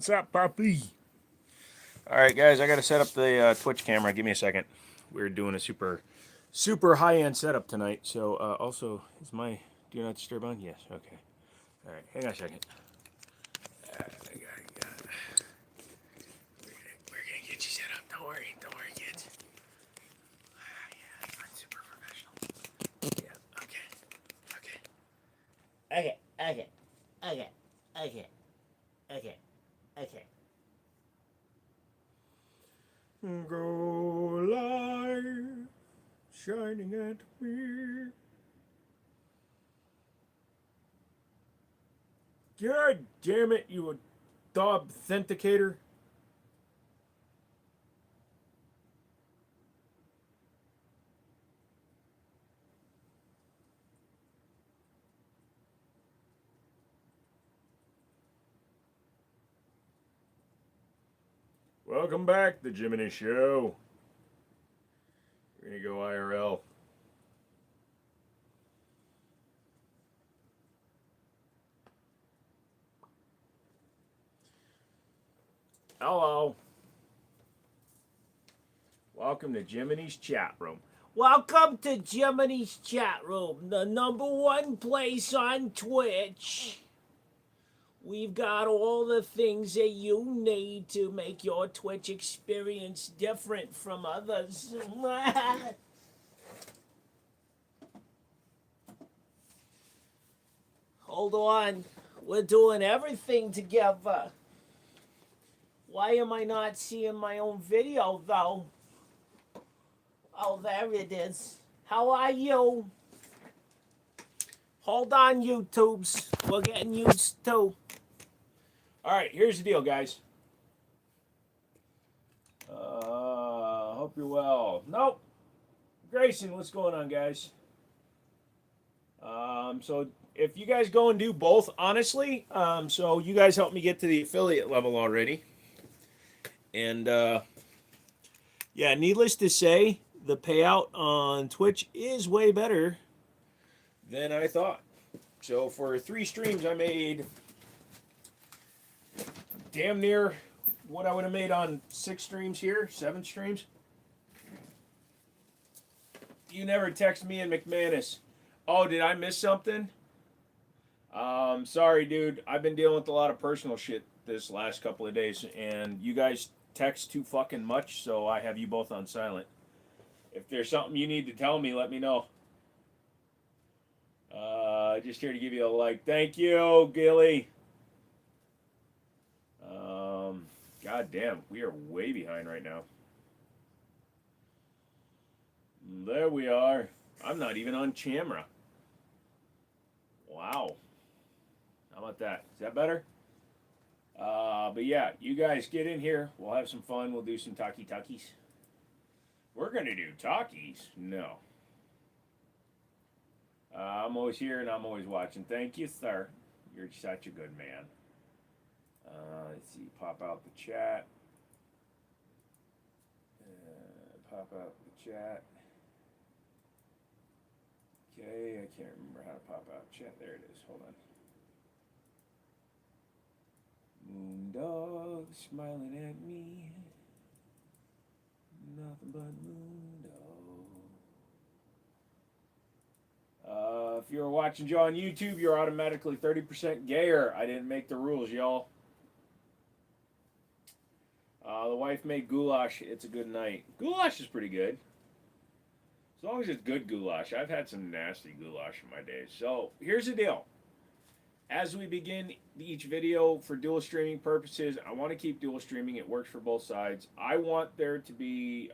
What's up, puppy? All right, guys, I got to set up the Twitch camera. Give me a second. We're doing a super high-end setup tonight. So, also, is my do not disturb on? Yes. Okay. All right, hang on a second. We're gonna get you set up. Don't worry, kids. Yeah, I'm super professional. Yeah. Okay. Go light shining at me. God damn it, you authenticator. Welcome back, the Jimmini Show. We're gonna go IRL. Hello. Welcome to Jimmini's chat room. Welcome to Jimmini's chat room, the #1 place on Twitch. We've got all the things that you need to make your Twitch experience different from others. Hold on. We're doing everything together. Why am I not seeing my own video, though? Oh, there it is. How are you? Hold on, YouTubes. We're getting used to. All right, here's the deal, guys. Hope you're well. Nope. Grayson, what's going on, guys? So if you guys go and do both, honestly, so you guys helped me get to the affiliate level already. And yeah, needless to say, the payout on Twitch is way better than I thought. So for 3 streams, I made damn near what I would have made on 6 streams here, 7 streams. You never text me and McManus. Oh, did I miss something? Sorry, dude. I've been dealing with a lot of personal shit this last couple of days, and you guys text too fucking much, so I have you both on silent. If there's something you need to tell me, let me know. Just here to give you a like. Thank you, Gilly. God damn, we are way behind right now. There we are. I'm not even on camera. Wow. How about that? Is that better? But yeah, you guys get in here. We'll have some fun. We'll do some talkies. We're going to do talkies? No. I'm always here and I'm always watching. Thank you, sir. You're such a good man. Let's see. Pop out the chat. Pop out the chat. Okay, I can't remember how to pop out chat. There it is. Hold on. Moondog smiling at me. Nothing but Moondog. If you're watching Joe on YouTube, you're automatically 30% gayer. I didn't make the rules, y'all. The wife made goulash. It's a good night. Goulash is pretty good. As long as it's good goulash. I've had some nasty goulash in my days. So here's the deal. As we begin each video for dual streaming purposes, I want to keep dual streaming. It works for both sides. I want there to be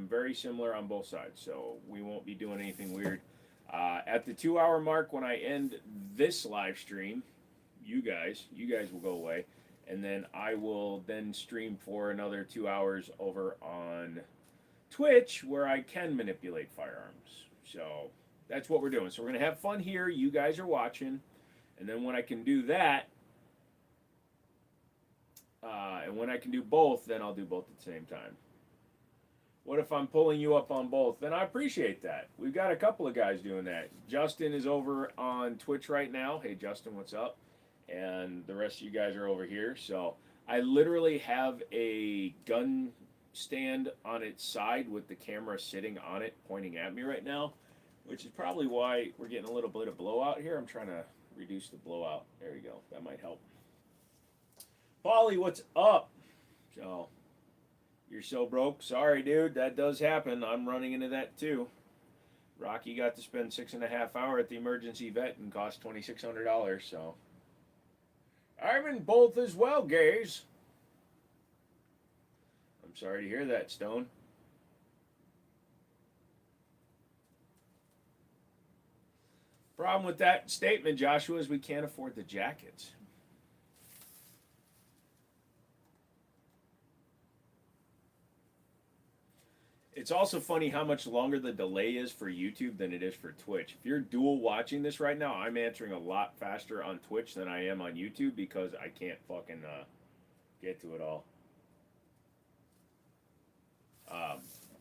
very similar on both sides. So we won't be doing anything weird. At the 2-hour mark, when I end this live stream, you guys will go away. And then I will then stream for another 2 hours over on Twitch, where I can manipulate firearms. So that's what we're doing. So we're going to have fun here. You guys are watching. And then when I can do that, and when I can do both, then I'll do both at the same time. What if I'm pulling you up on both? Then I appreciate that. We've got a couple of guys doing that. Justin is over on Twitch right now. Hey, Justin, what's up? And the rest of you guys are over here. So I literally have a gun stand on its side with the camera sitting on it, pointing at me right now, which is probably why we're getting a little bit of blowout here. I'm trying to reduce the blowout. There you go. That might help. Paulie, what's up? So, you're so broke. Sorry, dude. That does happen. I'm running into that too. Rocky got to spend 6.5 hours at the emergency vet and cost $2,600. So, I'm in both as well, gays. I'm sorry to hear that, Stone. Problem with that statement, Joshua, is we can't afford the jackets. It's also funny how much longer the delay is for YouTube than it is for Twitch. If you're dual watching this right now, I'm answering a lot faster on Twitch than I am on YouTube because I can't fucking get to it all.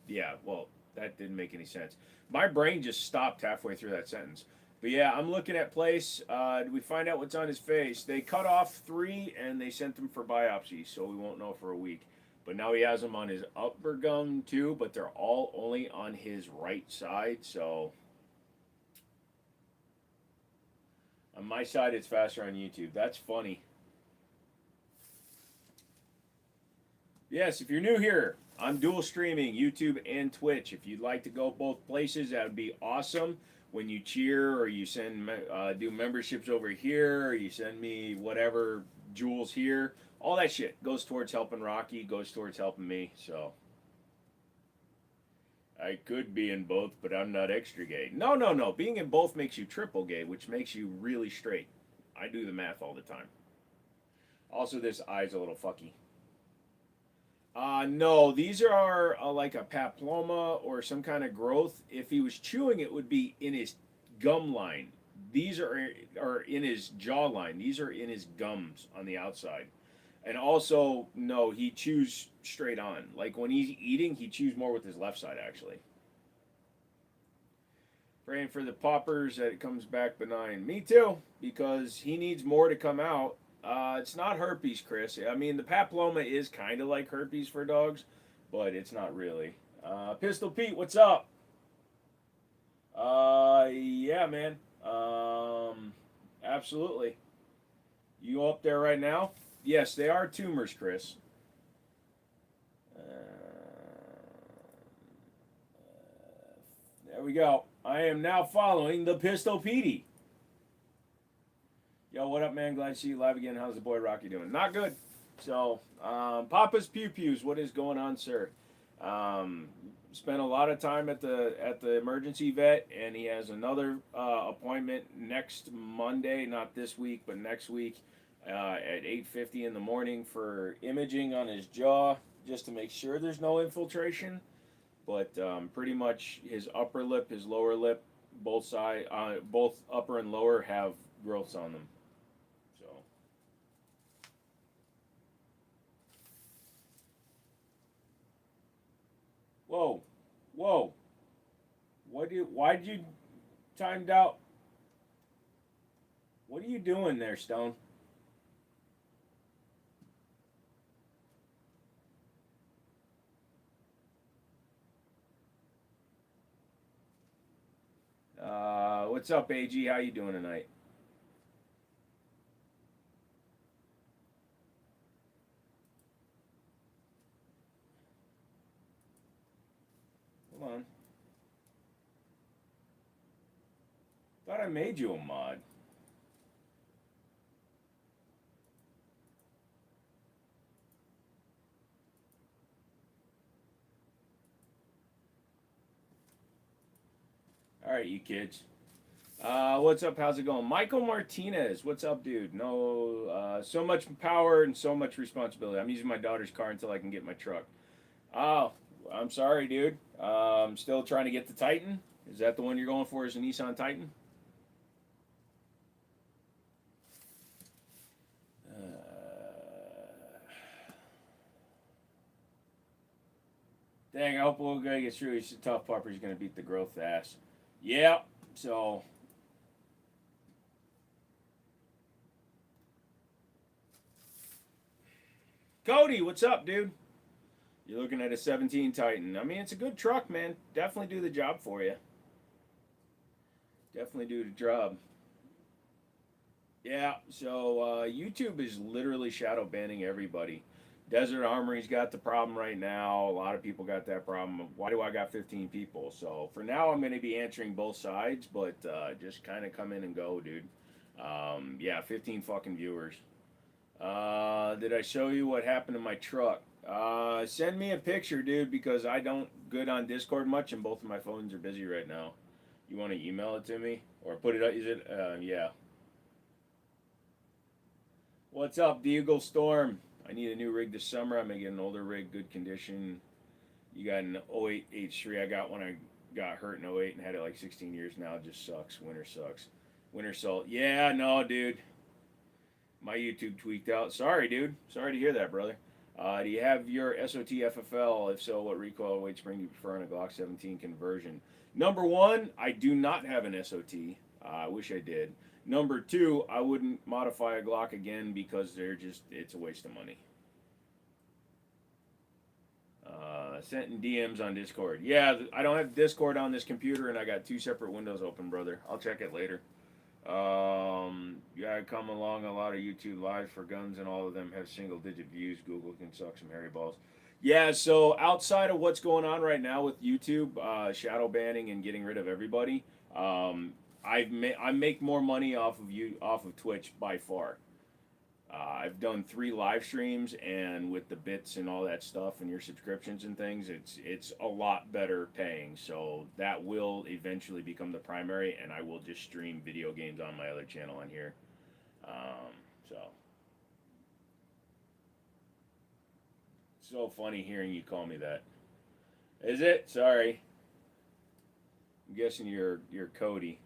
Yeah, well, that didn't make any sense. My brain just stopped halfway through that sentence. But yeah, I'm looking at Place. Did we find out what's on his face? They cut off 3 and they sent him for biopsy, so we won't know for a week. But now he has them on his upper gum too, but they're all only on his right side, so on my side it's faster on YouTube. That's funny. Yes, if you're new here, I'm dual streaming YouTube and Twitch. If you'd like to go both places, that would be awesome. When you cheer or you send do memberships over here, or you send me whatever jewels here, all that shit goes towards helping Rocky, goes towards helping me. So I could be in both, but I'm not extra gay. No, no, no. Being in both makes you triple gay, which makes you really straight. I do the math all the time. Also, this eye's a little fucky. No, these are like a papilloma or some kind of growth. If he was chewing, it would be in his gum line. These are in his jawline. These are in his gums on the outside. And also, no, he chews straight on. Like when he's eating, he chews more with his left side, actually. Praying for the poppers that it comes back benign. Me too, because he needs more to come out. It's not herpes, Chris. I mean, the papilloma is kind of like herpes for dogs, but it's not really. Pistol Pete, what's up? Yeah, man. Absolutely. You up there right now? Yes, they are tumors, Chris. There we go. I am now following the Pistol Petey. Yo, what up, man? Glad to see you live again. How's the boy Rocky doing? Not good. So, Papa's Pew Pews, what is going on, sir? Spent a lot of time at the emergency vet, and he has another appointment next Monday, not this week, but next week at 8:50 in the morning for imaging on his jaw, just to make sure there's no infiltration. But pretty much his upper lip, his lower lip, both upper and lower have growths on them. Whoa, whoa! Why did you timed out? What are you doing there, Stone? What's up, AG? How you doing tonight? Hold on. Thought I made you a mod. All right, you kids. What's up? How's it going? Michael Martinez. What's up, dude? No, so much power and so much responsibility. I'm using my daughter's car until I can get my truck. Oh, I'm sorry, dude. I'm still trying to get the Titan. Is that the one you're going for? Is a Nissan Titan? Dang, I hope we're going to get through. He's a tough pupper. He's going to beat the growth ass. Yeah, so Cody, what's up, dude? You're looking at a 17 Titan. I mean, it's a good truck, man. Definitely do the job for you. Definitely do the job. Yeah, so YouTube is literally shadow banning everybody. Desert Armory's got the problem right now. A lot of people got that problem. Why do I got 15 people? So for now, I'm going to be answering both sides, but just kind of come in and go, dude. Yeah, 15 fucking viewers. Did I show you what happened to my truck? Send me a picture, dude, because I don't good on Discord much, and both of my phones are busy right now. You want to email it to me or put it up? Is it? Yeah. What's up, Deagle Storm? I need a new rig this summer. I'm gonna get an older rig, good condition. You got an '08 H3. I got one. I got hurt in '08 and had it like 16 years now. It just sucks. Winter sucks. Winter salt. Yeah, no, dude. My YouTube tweaked out. Sorry, dude. Sorry to hear that, brother. Do you have your SOT FFL? If so, what recoil weight spring do you prefer on a Glock 17 conversion? Number one, I do not have an SOT. I wish I did. Number two, I wouldn't modify a Glock again because it's a waste of money. Sent in DMs on Discord. Yeah, I don't have Discord on this computer and I got two separate windows open, brother. I'll check it later. Yeah, I come along a lot of YouTube lives for guns and all of them have single digit views. Google can suck some hairy balls. Yeah, so outside of what's going on right now with YouTube, shadow banning and getting rid of everybody, I make more money off of Twitch by far. I've done 3 live streams, and with the bits and all that stuff and your subscriptions and things, it's a lot better paying. So that will eventually become the primary, and I will just stream video games on my other channel on here. So funny hearing you call me that. Is it? Sorry. I'm guessing you're Cody.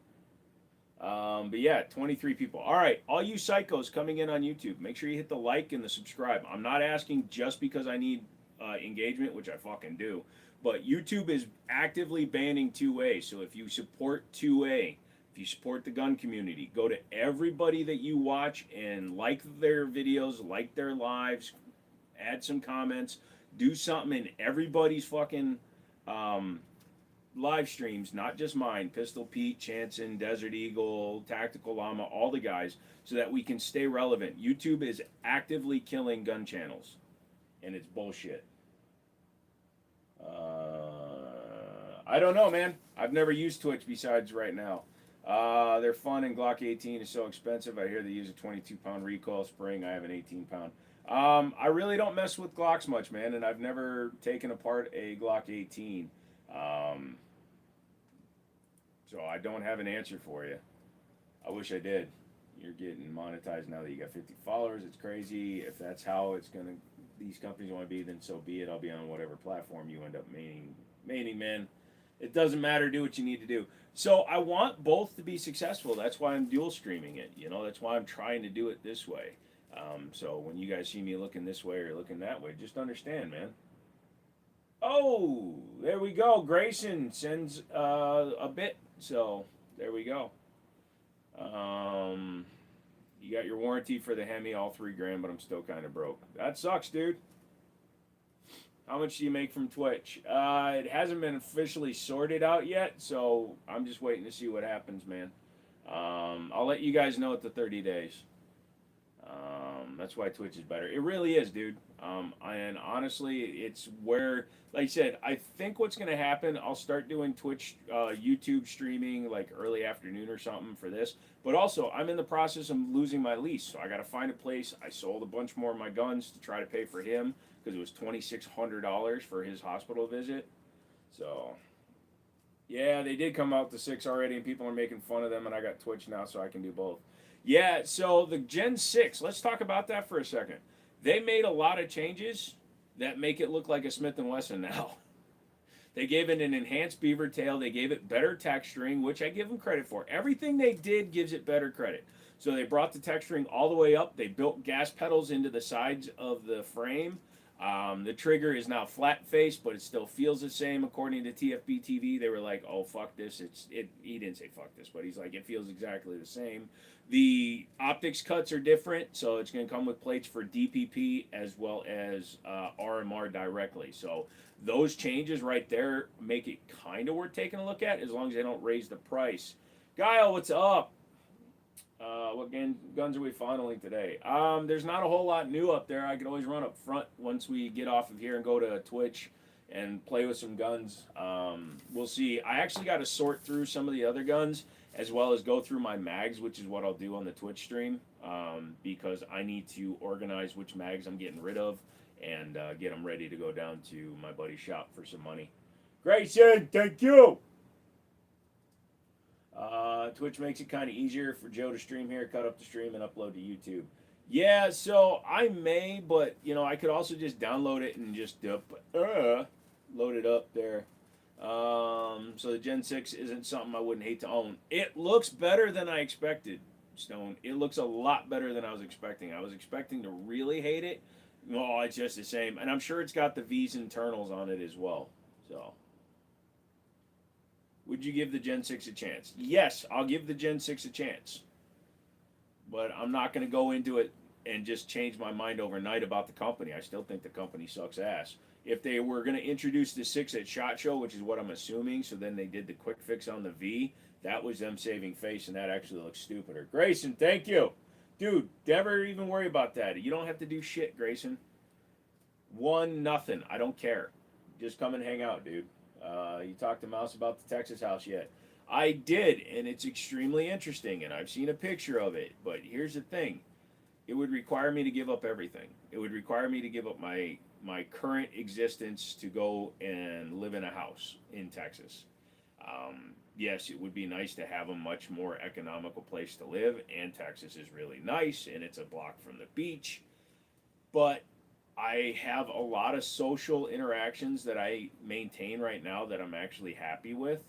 But yeah, 23 people. All right, all you psychos coming in on YouTube, make sure you hit the like and the subscribe. I'm not asking just because I need engagement, which I fucking do, but YouTube is actively banning 2A. So if you support 2A, if you support the gun community, go to everybody that you watch and like their videos, like their lives, add some comments, do something in everybody's fucking live streams, not just mine, Pistol Pete, Chanson, Desert Eagle, Tactical Llama, all the guys, so that we can stay relevant. YouTube is actively killing gun channels, and it's bullshit. I don't know, man. I've never used Twitch besides right now. They're fun, and Glock 18 is so expensive. I hear they use a 22-pound recoil spring. I have an 18-pound. I really don't mess with Glocks much, man, and I've never taken apart a Glock 18. So I don't have an answer for you. I wish I did. You're getting monetized now that you got 50 followers. It's crazy. If that's how these companies want to be, then so be it. I'll be on whatever platform you end up maining, man. It doesn't matter. Do what you need to do. So I want both to be successful. That's why I'm dual streaming it. That's why I'm trying to do it this way. So when you guys see me looking this way or looking that way, just understand, man. Oh, there we go. Grayson sends a bit. So there we go. You got your warranty for the Hemi, all $3,000, but I'm still kind of broke. That sucks, dude. How much do you make from Twitch? It hasn't been officially sorted out yet, so I'm just waiting to see what happens, man. I'll let you guys know at the 30 days. That's why Twitch is better. It really is, dude. And honestly, it's where, like I said, I think what's going to happen, I'll start doing Twitch, YouTube streaming like early afternoon or something for this. But also, I'm in the process of losing my lease, so I got to find a place. I sold a bunch more of my guns to try to pay for him because it was $2,600 for his hospital visit. So, yeah, they did come out to 6 already, and people are making fun of them, and I got Twitch now, so I can do both. Yeah, so the Gen 6, let's talk about that for a second. They made a lot of changes that make it look like a Smith & Wesson now. They gave it an enhanced beaver tail. They gave it better texturing, which I give them credit for. Everything they did gives it better credit. So they brought the texturing all the way up. They built gas pedals into the sides of the frame. The trigger is now flat faced, but it still feels the same according to TFB TV. They were like, "Oh fuck this!" He didn't say fuck this, but he's like, "It feels exactly the same." The optics cuts are different, so it's going to come with plates for DPP as well as RMR directly. So those changes right there make it kind of worth taking a look at, as long as they don't raise the price. Guile, what's up? What guns are we funneling today? There's not a whole lot new up there. I could always run up front once we get off of here and go to Twitch and play with some guns. We'll see. I actually got to sort through some of the other guns as well as go through my mags, which is what I'll do on the Twitch stream, because I need to organize which mags I'm getting rid of and get them ready to go down to my buddy's shop for some money. Grayson, thank you. Twitch makes it kind of easier for Joe to stream here, cut up the stream, and upload to YouTube. Yeah, so I may, but I could also just download it and just load it up there. So the Gen 6 isn't something I wouldn't hate to own. It looks better than I expected, Stone. It looks a lot better than I was expecting. I was expecting to really hate it. Oh, it's just the same. And I'm sure it's got the V's internals on it as well. So, would you give the Gen 6 a chance? Yes, I'll give the Gen 6 a chance. But I'm not going to go into it and just change my mind overnight about the company. I still think the company sucks ass. If they were going to introduce the 6 at SHOT Show, which is what I'm assuming, so then they did the quick fix on the V, that was them saving face, and that actually looks stupider. Grayson, thank you. Dude, never even worry about that. You don't have to do shit, Grayson. 1-0. I don't care. Just come and hang out, dude. You talked to Mouse about the Texas house yet? I did, and it's extremely interesting, and I've seen a picture of it. But here's the thing. It would require me to give up everything. It would require me to give up my current existence to go and live in a house in Texas. Yes, it would be nice to have a much more economical place to live, and Texas is really nice, and it's a block from the beach. But I have a lot of social interactions that I maintain right now that I'm actually happy with.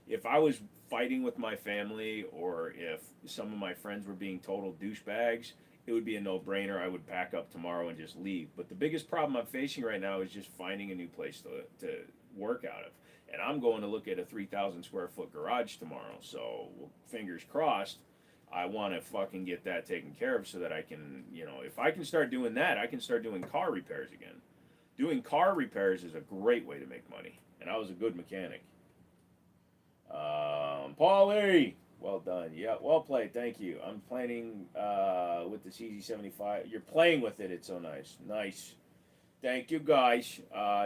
If I was fighting with my family, or if some of my friends were being total douchebags, it would be a no-brainer. I would pack up tomorrow and just leave. But the biggest problem I'm facing right now is just finding a new place to work out of. And I'm going to look at a 3,000 square foot garage tomorrow. So fingers crossed, I want to fucking get that taken care of so that I can, if I can start doing that, I can start doing car repairs again. Doing car repairs is a great way to make money. And I was a good mechanic. Paulie, well done. Yeah, well played. Thank you. I'm planning with the CZ75. You're playing with it. It's so nice. Nice. Thank you, guys.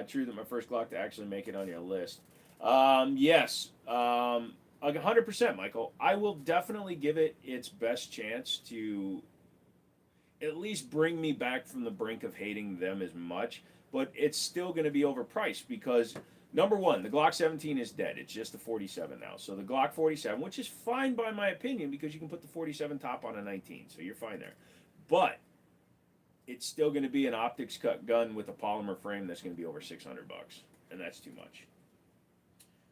True that my first Glock to actually make it on your list. Yes. 100%, Michael. I will definitely give it its best chance to at least bring me back from the brink of hating them as much. But it's still going to be overpriced because, number one, the Glock 17 is dead. It's just a 47 now. So the Glock 47, which is fine by my opinion because you can put the 47 top on a 19. So you're fine there. But it's still going to be an optics cut gun with a polymer frame that's going to be over $600. And that's too much.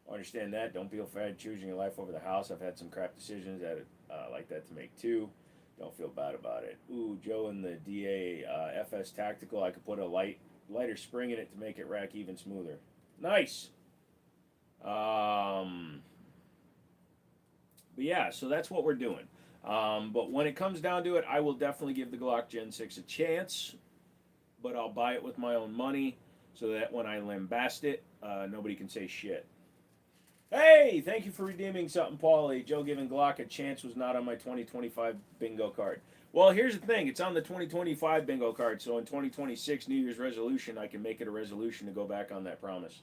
I understand that. Don't feel bad choosing your life over the house. I've had some crap decisions that like that to make too. Don't feel bad about it. Ooh, Joe and the DA FS Tactical. I could put a lighter spring in it to make it rack even smoother. Nice. But yeah, so that's what we're doing. But when it comes down to it, I will definitely give the Glock Gen 6 a chance. But I'll buy it with my own money so that when I lambast it, nobody can say shit. Hey, thank you for redeeming something, Paulie. Joe giving Glock a chance was not on my 2025 bingo card. Well, here's the thing. It's on the 2025 bingo card, so in 2026 New Year's resolution, I can make it a resolution to go back on that promise.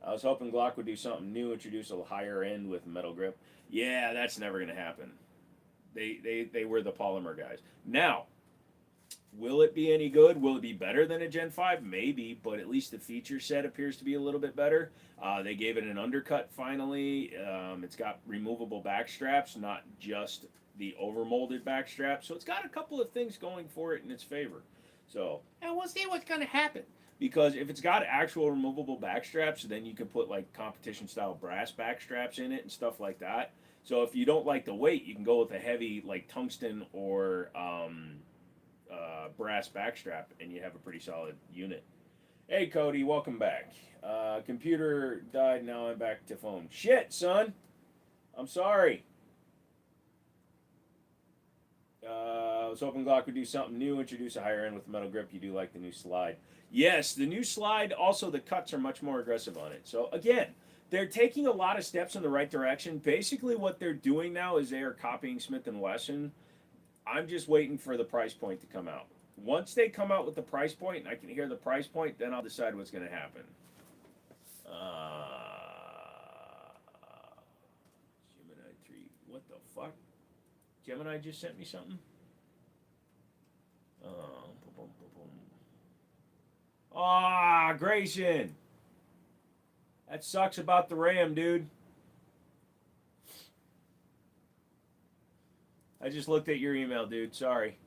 I was hoping Glock would do something new, introduce a higher end with metal grip. Yeah, that's never going to happen. They were the polymer guys. Now, will it be any good? Will it be better than a Gen 5? Maybe, but at least the feature set appears to be a little bit better. They gave it an undercut finally. It's got removable back straps, not just the overmolded back straps. So it's got a couple of things going for it in its favor. So, and we'll see what's going to happen. Because if it's got actual removable back straps, then you can put like competition style brass back straps in it and stuff like that. So if you don't like the weight, you can go with a heavy like tungsten or brass backstrap, and you have a pretty solid unit. Hey, Cody, welcome back. Computer died, now I'm back to phone. Shit, son. I'm sorry. I was hoping Glock would do something new, introduce a higher end with metal grip. You do like the new slide. Yes, the new slide, also the cuts are much more aggressive on it. So, again, they're taking a lot of steps in the right direction. Basically, what they're doing now is they are copying Smith & Wesson. I'm just waiting for the price point to come out. Once they come out with the price point and I can hear the price point, then I'll decide what's going to happen. Gemini 3. What the fuck? Gemini just sent me something? Ah, Grayson! That sucks about the RAM, dude. I just looked at your email, dude. Sorry.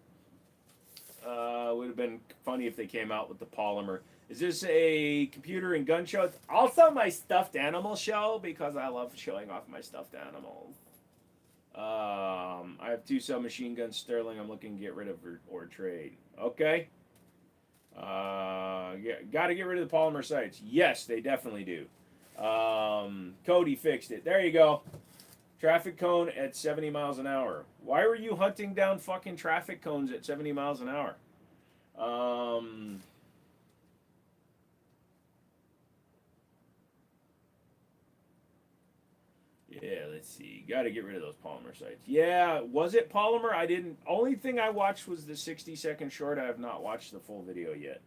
Would have been funny if they came out with the polymer. Is this a computer and gun show? It's also my stuffed animal show because I love showing off my stuffed animals. I have 2 submachine guns Sterling. I'm looking to get rid of or trade. Okay. Yeah, got to get rid of the polymer sights. Yes, they definitely do. Cody fixed it. There you go. Traffic cone at 70 miles an hour. Why were you hunting down fucking traffic cones at 70 miles an hour? Yeah, let's see. Got to get rid of those polymer sights. Yeah, was it polymer? I didn't. Only thing I watched was the 60-second short. I have not watched the full video yet.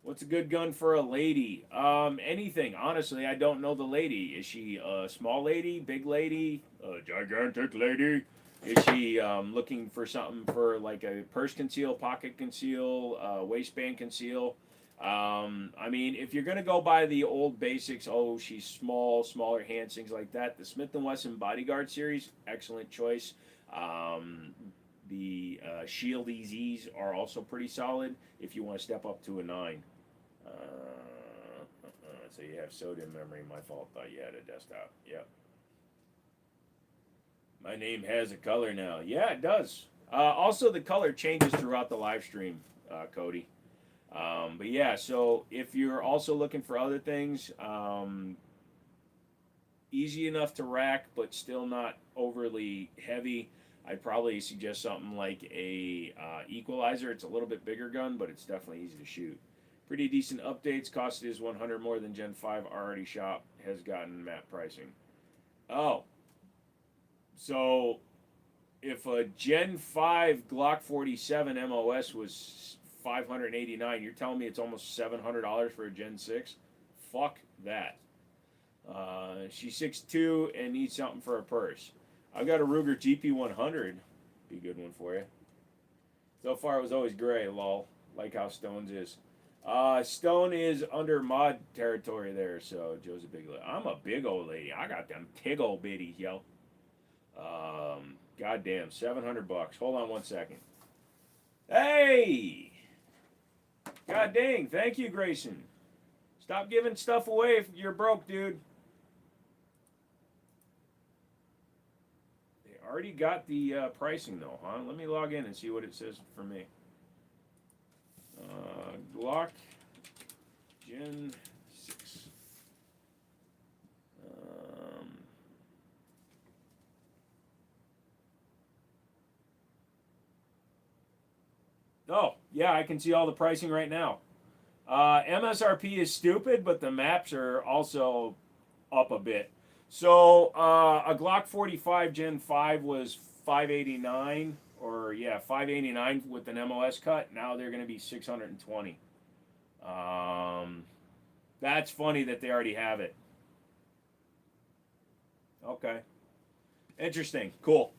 What's a good gun for a lady? Anything. Honestly, I don't know the lady. Is she a small lady, big lady, a gigantic lady? Is she looking for something for like a purse conceal, pocket conceal, waistband conceal? I mean, if you're gonna go by the old basics, oh, she's small, smaller hands, things like that. The Smith & Wesson Bodyguard series, excellent choice. The Shield EZs are also pretty solid if you want to step up to a 9. So you have sodium memory. My fault. Thought you had a desktop. Yep. My name has a color now. Yeah, it does. Also, the color changes throughout the live stream, Cody. But yeah, so if you're also looking for other things, easy enough to rack, but still not overly heavy, I'd probably suggest something like a equalizer. It's a little bit bigger gun, but it's definitely easy to shoot. Pretty decent updates. Cost is 100 more than Gen 5 already shop has gotten map pricing. Oh, so if a Gen 5 Glock 47 MOS was 589, you're telling me it's almost $700 for a Gen 6? Fuck that. She's 6'2" and needs something for a purse. I've got a Ruger GP100. Be a good one for you. So far it was always gray, lol. Like how Stone's is. Stone is under mod territory there, so Joe's a big lady. I'm a big old lady. I got them tig old bitties, yo. Goddamn, $700. Hold on 1 second. Hey! God dang, thank you, Grayson. Stop giving stuff away if you're broke, dude. They already got the pricing, though, huh? Let me log in and see what it says for me. Glock Gen 6. Oh, yeah, I can see all the pricing right now. MSRP is stupid, but the maps are also up a bit. So a Glock 45 Gen 5 was 589, or yeah, 589 with an MOS cut. Now they're going to be 620. That's funny that they already have it. Okay. Interesting. Cool.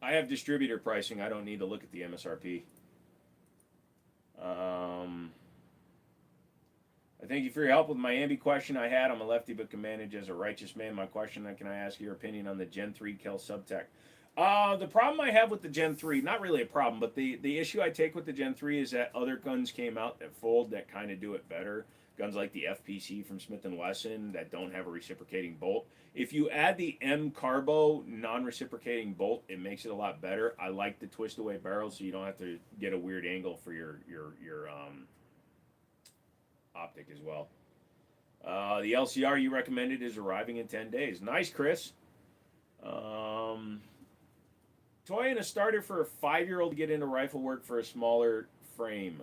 I have distributor pricing. I don't need to look at the MSRP. I thank you for your help with my ambi question I had. I'm a lefty but can manage as a righteous man. My question, can I ask your opinion on the Gen 3 Kel Subtech? The problem I have with the Gen 3, not really a problem, but the issue I take with the Gen 3 is that other guns came out that fold that kind of do it better. guns like the FPC from Smith & Wesson that don't have a reciprocating bolt. If you add the M Carbo non-reciprocating bolt, it makes it a lot better. I like the twist away barrel, so you don't have to get a weird angle for your optic as well. The LCR you recommended is arriving in 10 days. Nice, Chris. Toy and a starter for a 5-year-old to get into rifle work for a smaller frame.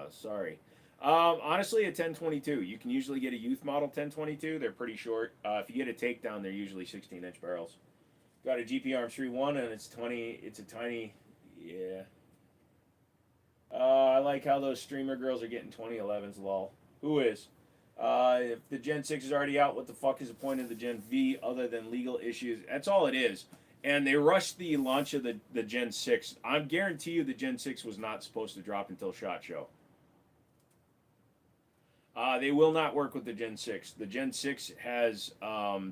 Sorry. Honestly, a 1022. You can usually get a youth model 1022. They're pretty short. If you get a takedown, they're usually 16-inch barrels. Got a GP Arms 3.1 and it's 20. It's a tiny. Yeah. I like how those streamer girls are getting 2011s. Lol. Who is? If the Gen 6 is already out, what the fuck is the point of the Gen V other than legal issues? That's all it is. And they rushed the launch of the Gen 6. I guarantee you the Gen 6 was not supposed to drop until SHOT Show. They will not work with the Gen 6. The Gen 6 has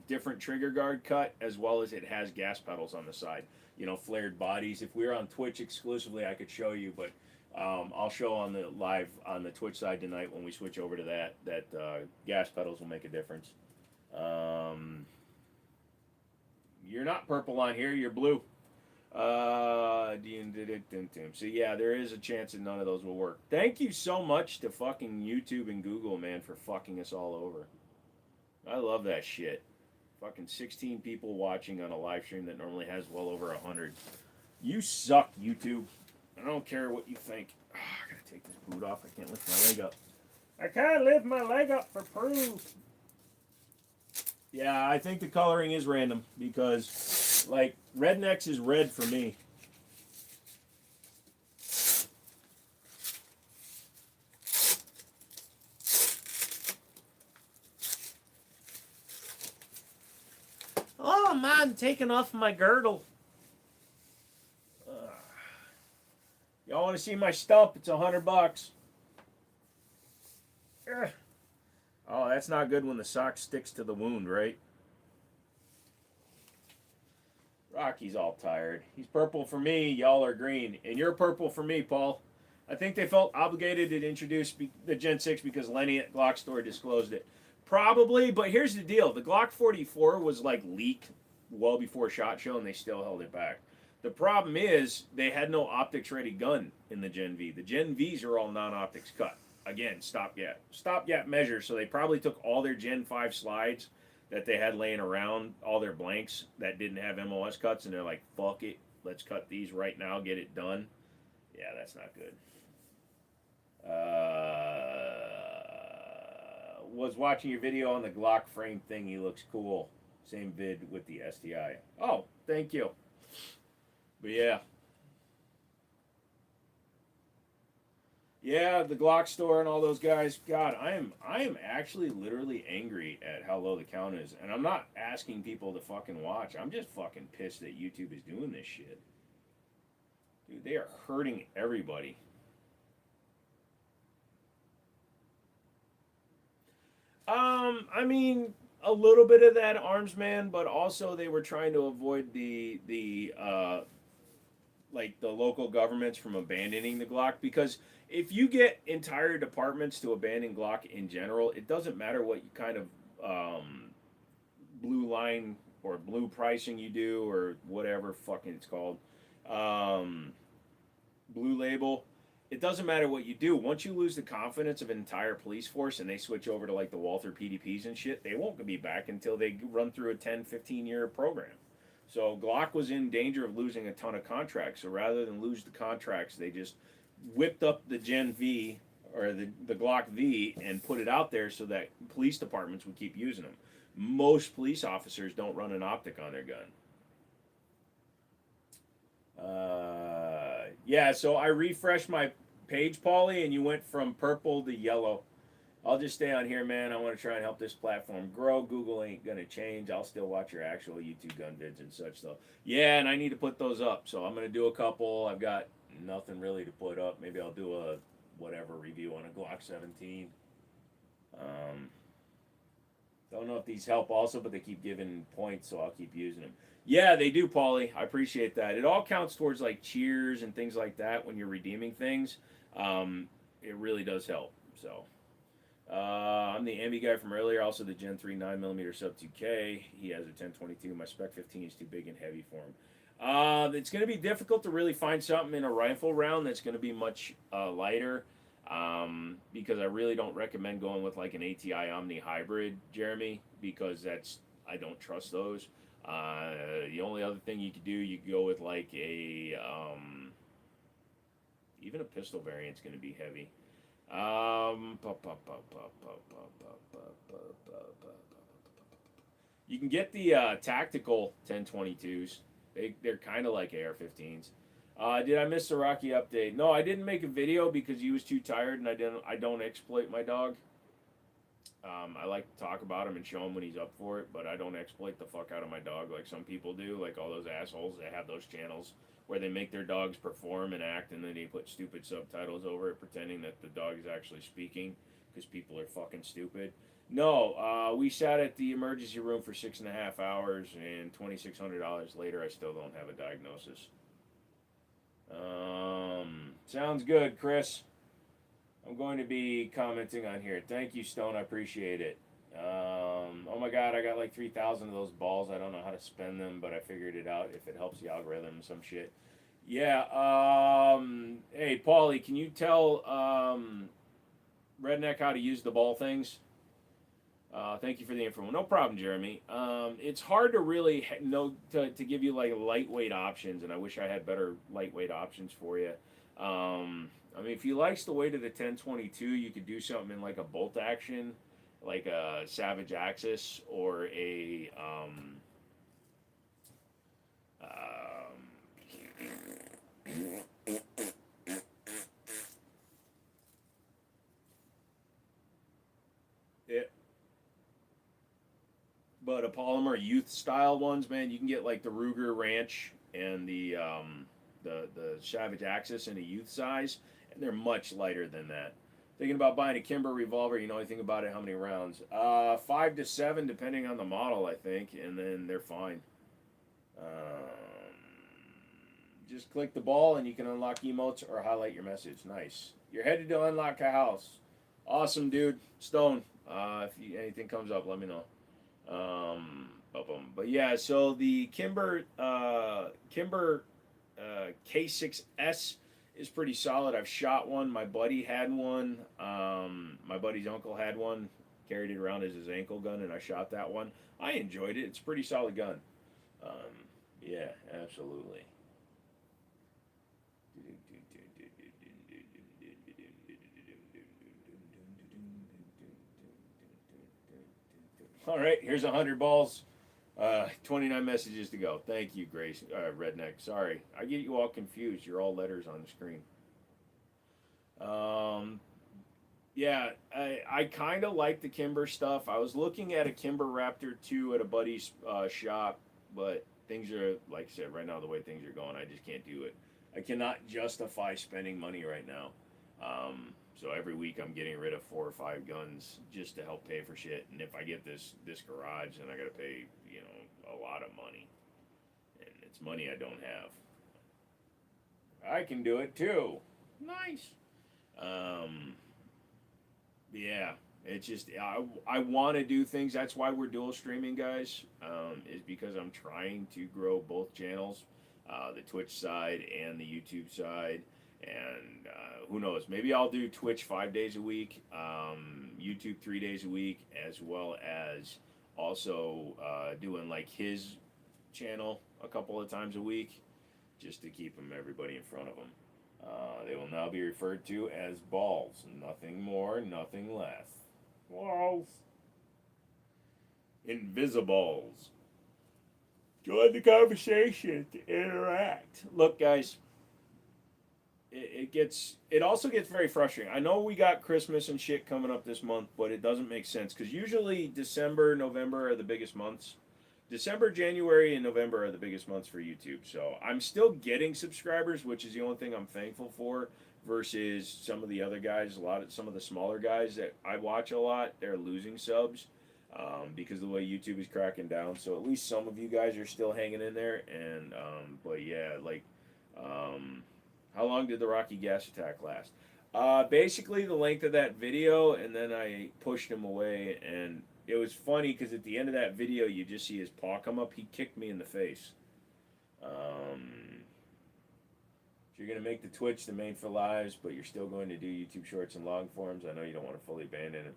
different trigger guard cut, as well as it has gas pedals on the side. You know, flared bodies. If we were on Twitch exclusively, I could show you, but I'll show on the live on the Twitch side tonight when we switch over to that gas pedals will make a difference. You're not purple on here, you're blue. So yeah, there is a chance that none of those will work. Thank you so much to fucking YouTube and Google, man, for fucking us all over. I love that shit. Fucking 16 people watching on a live stream that normally has well over 100. You suck, YouTube. I don't care what you think. I gotta take this boot off. I can't lift my leg up. I can't lift my leg up for proof. Yeah, I think the coloring is random because, like, Rednecks is red for me. Oh man, taking off my girdle. Y'all want to see my stump? It's $100. Oh, that's not good when the sock sticks to the wound, right? Rocky's all tired. He's purple for me. Y'all are green. And you're purple for me, Paul. I think they felt obligated to introduce the Gen 6 because Lenny at Glock Store disclosed it. Probably, but here's the deal. The Glock 44 was like leaked well before SHOT Show, and they still held it back. The problem is they had no optics-ready gun in the Gen V. The Gen Vs are all non-optics cut. Again, stopgap measure. So they probably took all their Gen 5 slides that they had laying around, all their blanks that didn't have MOS cuts, and they're like, fuck it, let's cut these right now, get it done. Yeah, that's not good. Was watching your video on the Glock frame thing. He looks cool. Same vid with the STI. Oh, thank you. But yeah. Yeah, the Glock store and all those guys. God, I am actually literally angry at how low the count is. And I'm not asking people to fucking watch. I'm just fucking pissed that YouTube is doing this shit. Dude, they are hurting everybody. I mean, a little bit of that arms man, but also they were trying to avoid the like the local governments from abandoning the Glock, because if you get entire departments to abandon Glock in general, it doesn't matter what kind of blue line or blue pricing you do or whatever fucking it's called, blue label. It doesn't matter what you do. Once you lose the confidence of an entire police force and they switch over to like the Walther PDPs and shit, they won't be back until they run through a 10, 15-year program. So Glock was in danger of losing a ton of contracts. So rather than lose the contracts, they just whipped up the Gen V or the Glock V and put it out there so that police departments would keep using them. Most police officers don't run an optic on their gun. Yeah, so I refreshed my page, Paulie, and you went from purple to yellow. I'll just stay on here, man. I want to try and help this platform grow. Google ain't going to change. I'll still watch your actual YouTube gun vids and such, though. Yeah, and I need to put those up, so I'm going to do a couple. I've got nothing really to put up. Maybe I'll do a whatever review on a Glock 17. Don't know if these help also, but they keep giving points, so I'll keep using them. Yeah, they do, Paulie. I appreciate that. It all counts towards like cheers and things like that when you're redeeming things. It really does help. So, I'm the Ambi guy from earlier, also the Gen 3 9mm sub 2K. He has a 1022. My Spec 15 is too big and heavy for him. It's going to be difficult to really find something in a rifle round that's going to be much lighter, because I really don't recommend going with like an ATI Omni hybrid, Jeremy, because I don't trust those. The only other thing you could do, you could go with like even a pistol variant's going to be heavy. You can get the tactical 1022s. They're kind of like AR-15s. Did I miss the Rocky update? No, I didn't make a video because he was too tired, and I don't exploit my dog. I like to talk about him and show him when he's up for it, but I don't exploit the fuck out of my dog like some people do, like all those assholes that have those channels where they make their dogs perform and act, and then they put stupid subtitles over it, pretending that the dog is actually speaking, because people are fucking stupid. No, we sat at the emergency room for 6.5 hours, and $2,600 later, I still don't have a diagnosis. Sounds good, Chris. I'm going to be commenting on here. Thank you, Stone. I appreciate it. Oh my God, I got like 3,000 of those balls. I don't know how to spend them, but I figured it out if it helps the algorithm, some shit. Yeah. Hey, Paulie, can you tell Redneck how to use the ball things? Thank you for the info. No problem, Jeremy. It's hard to really know to give you like lightweight options, and I wish I had better lightweight options for you. I mean, if he likes the weight of the 1022, you could do something in like a bolt action, like a Savage Axis or a yeah. But a polymer youth style ones, man, you can get like the Ruger Ranch and the Savage Axis in a youth size, and they're much lighter tin that. Thinking about buying a Kimber revolver, you know anything about it? How many rounds? 5 to 7, depending on the model, I think, and then they're fine. Just click the ball and you can unlock emotes or highlight your message. Nice. You're headed to unlock a house. Awesome, dude. Stone. If anything comes up, let me know. But yeah, so the Kimber K6S is pretty solid. I've shot one. My buddy had one. My buddy's uncle had one. Carried it around as his ankle gun, and I shot that one. I enjoyed it. It's a pretty solid gun. Yeah, absolutely. All right, here's 100 balls. 29 messages to go. Thank you, Grace. Redneck. Sorry. I get you all confused. You're all letters on the screen. Yeah, I kind of like the Kimber stuff. I was looking at a Kimber Raptor 2 at a buddy's shop, but things are, like I said, right now the way things are going, I just can't do it. I cannot justify spending money right now. So every week I'm getting rid of 4 or 5 guns just to help pay for shit. And if I get this garage, then I got to pay, a lot of money. And it's money I don't have. I can do it too. Nice. Yeah, it's just I want to do things. That's why we're dual streaming, guys. Is because I'm trying to grow both channels, the Twitch side and the YouTube side. And who knows? Maybe I'll do Twitch 5 days a week, YouTube 3 days a week, as well as also doing like his channel a couple of times a week, just to keep everybody in front of them. They will now be referred to as balls. Nothing more, nothing less. Balls. Invisibles. Join the conversation to interact. Look, guys. It also gets very frustrating. I know we got Christmas and shit coming up this month, but it doesn't make sense because usually December, November are the biggest months. December, January, and November are the biggest months for YouTube. So I'm still getting subscribers, which is the only thing I'm thankful for. Versus some of the other guys, some of the smaller guys that I watch a lot, they're losing subs because of the way YouTube is cracking down. So at least some of you guys are still hanging in there. And but yeah, like. How long did the Rocky gas attack last? Basically the length of that video, and then I pushed him away, and it was funny because at the end of that video, you just see his paw come up. He kicked me in the face. If you're going to make the Twitch the main for lives, but you're still going to do YouTube Shorts and long forms, I know you don't want to fully abandon it.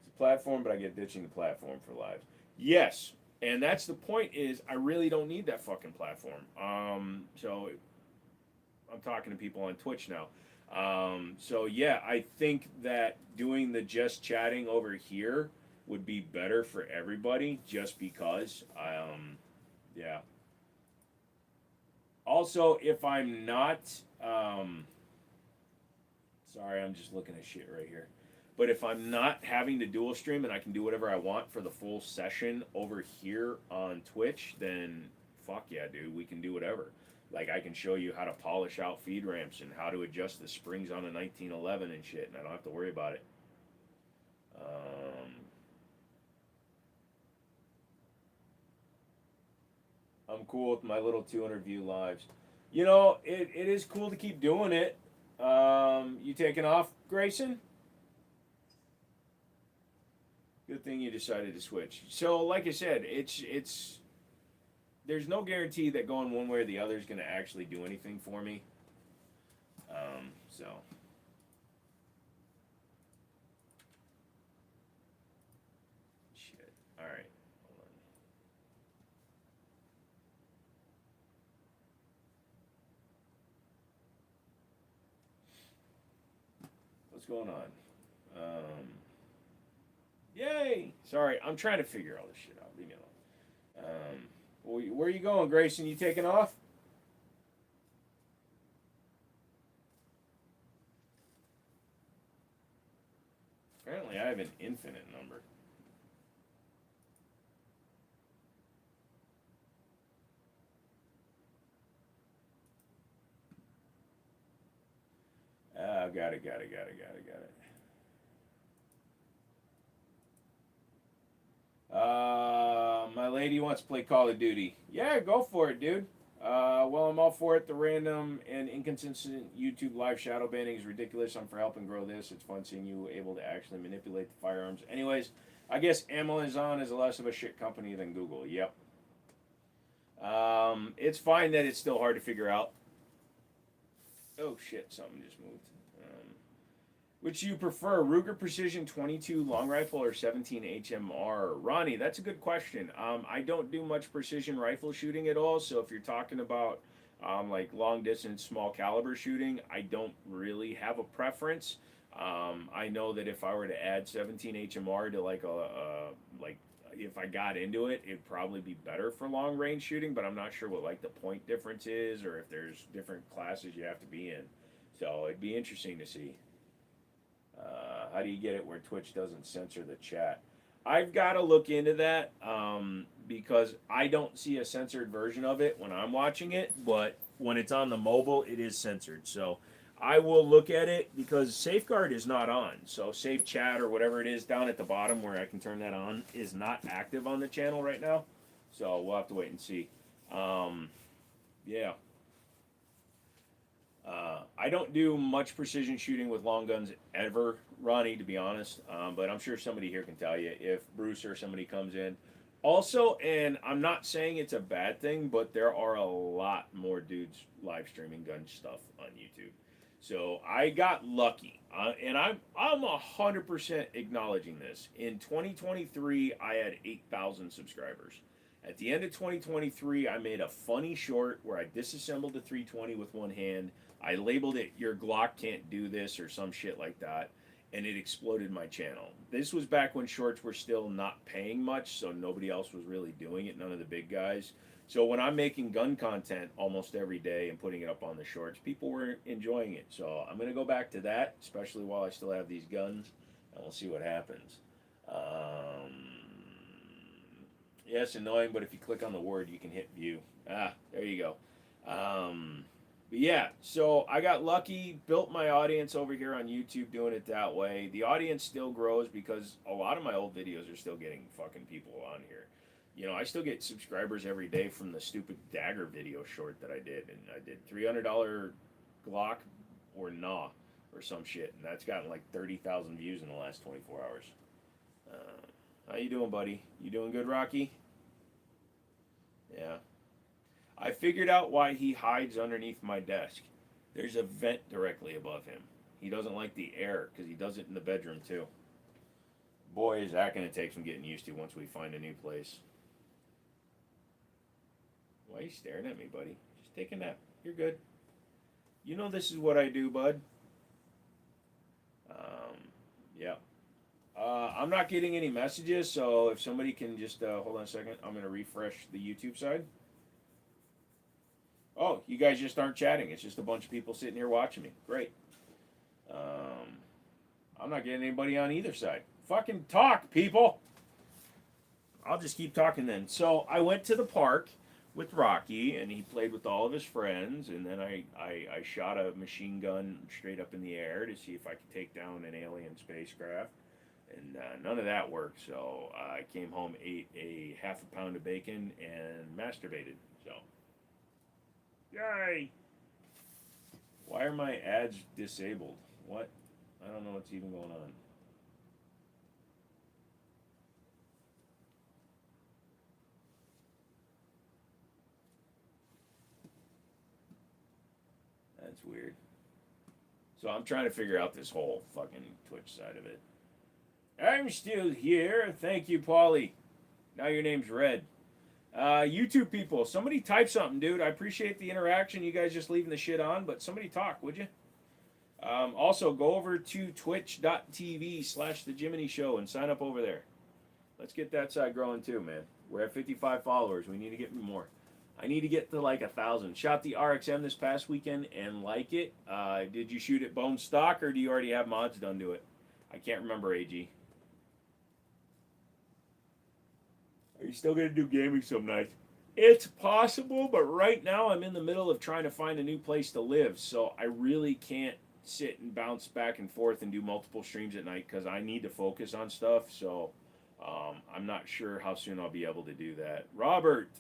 It's a platform, but I get ditching the platform for lives. Yes, and that's the point. Is I really don't need that fucking platform. So I'm talking to people on Twitch now. So yeah, I think that doing the just chatting over here would be better for everybody, just because. Yeah. Also, if I'm not, sorry, I'm just looking at shit right here. But if I'm not having to dual stream and I can do whatever I want for the full session over here on Twitch, then fuck yeah, dude, we can do whatever. Like, I can show you how to polish out feed ramps and how to adjust the springs on a 1911 and shit, and I don't have to worry about it. I'm cool with my little 200 view lives. You know, it is cool to keep doing it. You taking off, Grayson? Good thing you decided to switch. So, like I said, it's there's no guarantee that going one way or the other is going to actually do anything for me. So. Shit. All right. Hold on. What's going on? Yay! Sorry, I'm trying to figure all this shit out. Leave me alone. Where are you going, Grayson? You taking off? Apparently, I have an infinite number. Got it. My lady wants to play Call of Duty. Yeah, go for it, dude. Well, I'm all for it. The random and inconsistent YouTube live shadow banning is ridiculous. I'm for helping grow this. It's fun seeing you able to actually manipulate the firearms. Anyways, I guess Amazon is less of a shit company than Google. Yep. It's fine that it's still hard to figure out. Oh shit, something just moved. Which you prefer, Ruger Precision 22 long rifle or 17 HMR? Ronnie, that's a good question. I don't do much precision rifle shooting at all, so if you're talking about like long distance, small caliber shooting, I don't really have a preference. I know that if I were to add 17 HMR to like like if I got into it, it'd probably be better for long range shooting, but I'm not sure what like the point difference is or if there's different classes you have to be in. So it'd be interesting to see. How do you get it where Twitch doesn't censor the chat? I've got to look into that because I don't see a censored version of it when I'm watching it, but when it's on the mobile, it is censored. So I will look at it because Safeguard is not on. So Safe Chat or whatever it is down at the bottom where I can turn that on is not active on the channel right now. So we'll have to wait and see. Yeah. I don't do much precision shooting with long guns ever, Ronnie, to be honest. But I'm sure somebody here can tell you if Bruce or somebody comes in. Also, and I'm not saying it's a bad thing, but there are a lot more dudes live streaming gun stuff on YouTube. So I got lucky, and I'm 100% acknowledging this. In 2023, I had 8,000 subscribers. At the end of 2023, I made a funny short where I disassembled the 320 with one hand. I labeled it "Your Glock Can't Do This" or some shit like that, and it exploded my channel. This was back when shorts were still not paying much, so nobody else was really doing it, none of the big guys. So when I'm making gun content almost every day and putting it up on the shorts, people were enjoying it. So I'm going to go back to that, especially while I still have these guns, and we'll see what happens. Yes, annoying, but if you click on the word, you can hit view. There you go. But yeah, so I got lucky, built my audience over here on YouTube doing it that way. The audience still grows because a lot of my old videos are still getting fucking people on here. You know, I still get subscribers every day from the stupid dagger video short that I did. And I did $300 Glock or nah. or some shit, and that's gotten like 30,000 views in the last 24 hours. How you doing, buddy? You doing good, Rocky? Yeah. I figured out why he hides underneath my desk. There's a vent directly above him. He doesn't like the air because he does it in the bedroom too. Boy, is that going to take some getting used to once we find a new place. Why are you staring at me, buddy? Just take a nap. You're good. You know this is what I do, bud. Yeah. I'm not getting any messages, so if somebody can just hold on a second, I'm going to refresh the YouTube side. Oh, you guys just aren't chatting. It's just a bunch of people sitting here watching me. Great. I'm not getting anybody on either side. Fucking talk, people. I'll just keep talking then. So I went to the park with Rocky, and he played with all of his friends, and then I shot a machine gun straight up in the air to see if I could take down an alien spacecraft, and none of that worked. So I came home, ate a half a pound of bacon, and masturbated. So, yay! Why are my ads disabled? What? I don't know what's even going on. That's weird. So I'm trying to figure out this whole fucking Twitch side of it. I'm still here. Thank you, Paulie. Now your name's Red. YouTube people, somebody type something, dude. I appreciate the interaction. You guys just leaving the shit on, but somebody talk, would you? Also, go over to twitch.tv/the Jimmini Show and sign up over there. Let's get that side growing too, man. We're at 55 followers. We need to get more. I need to get to like 1,000. Shot the RXM this past weekend and like it. Did you shoot it bone stock or do you already have mods done to it? I can't remember, AG. Are you still going to do gaming some nights? It's possible, but right now I'm in the middle of trying to find a new place to live, so I really can't sit and bounce back and forth and do multiple streams at night because I need to focus on stuff, so I'm not sure how soon I'll be able to do that. Robert,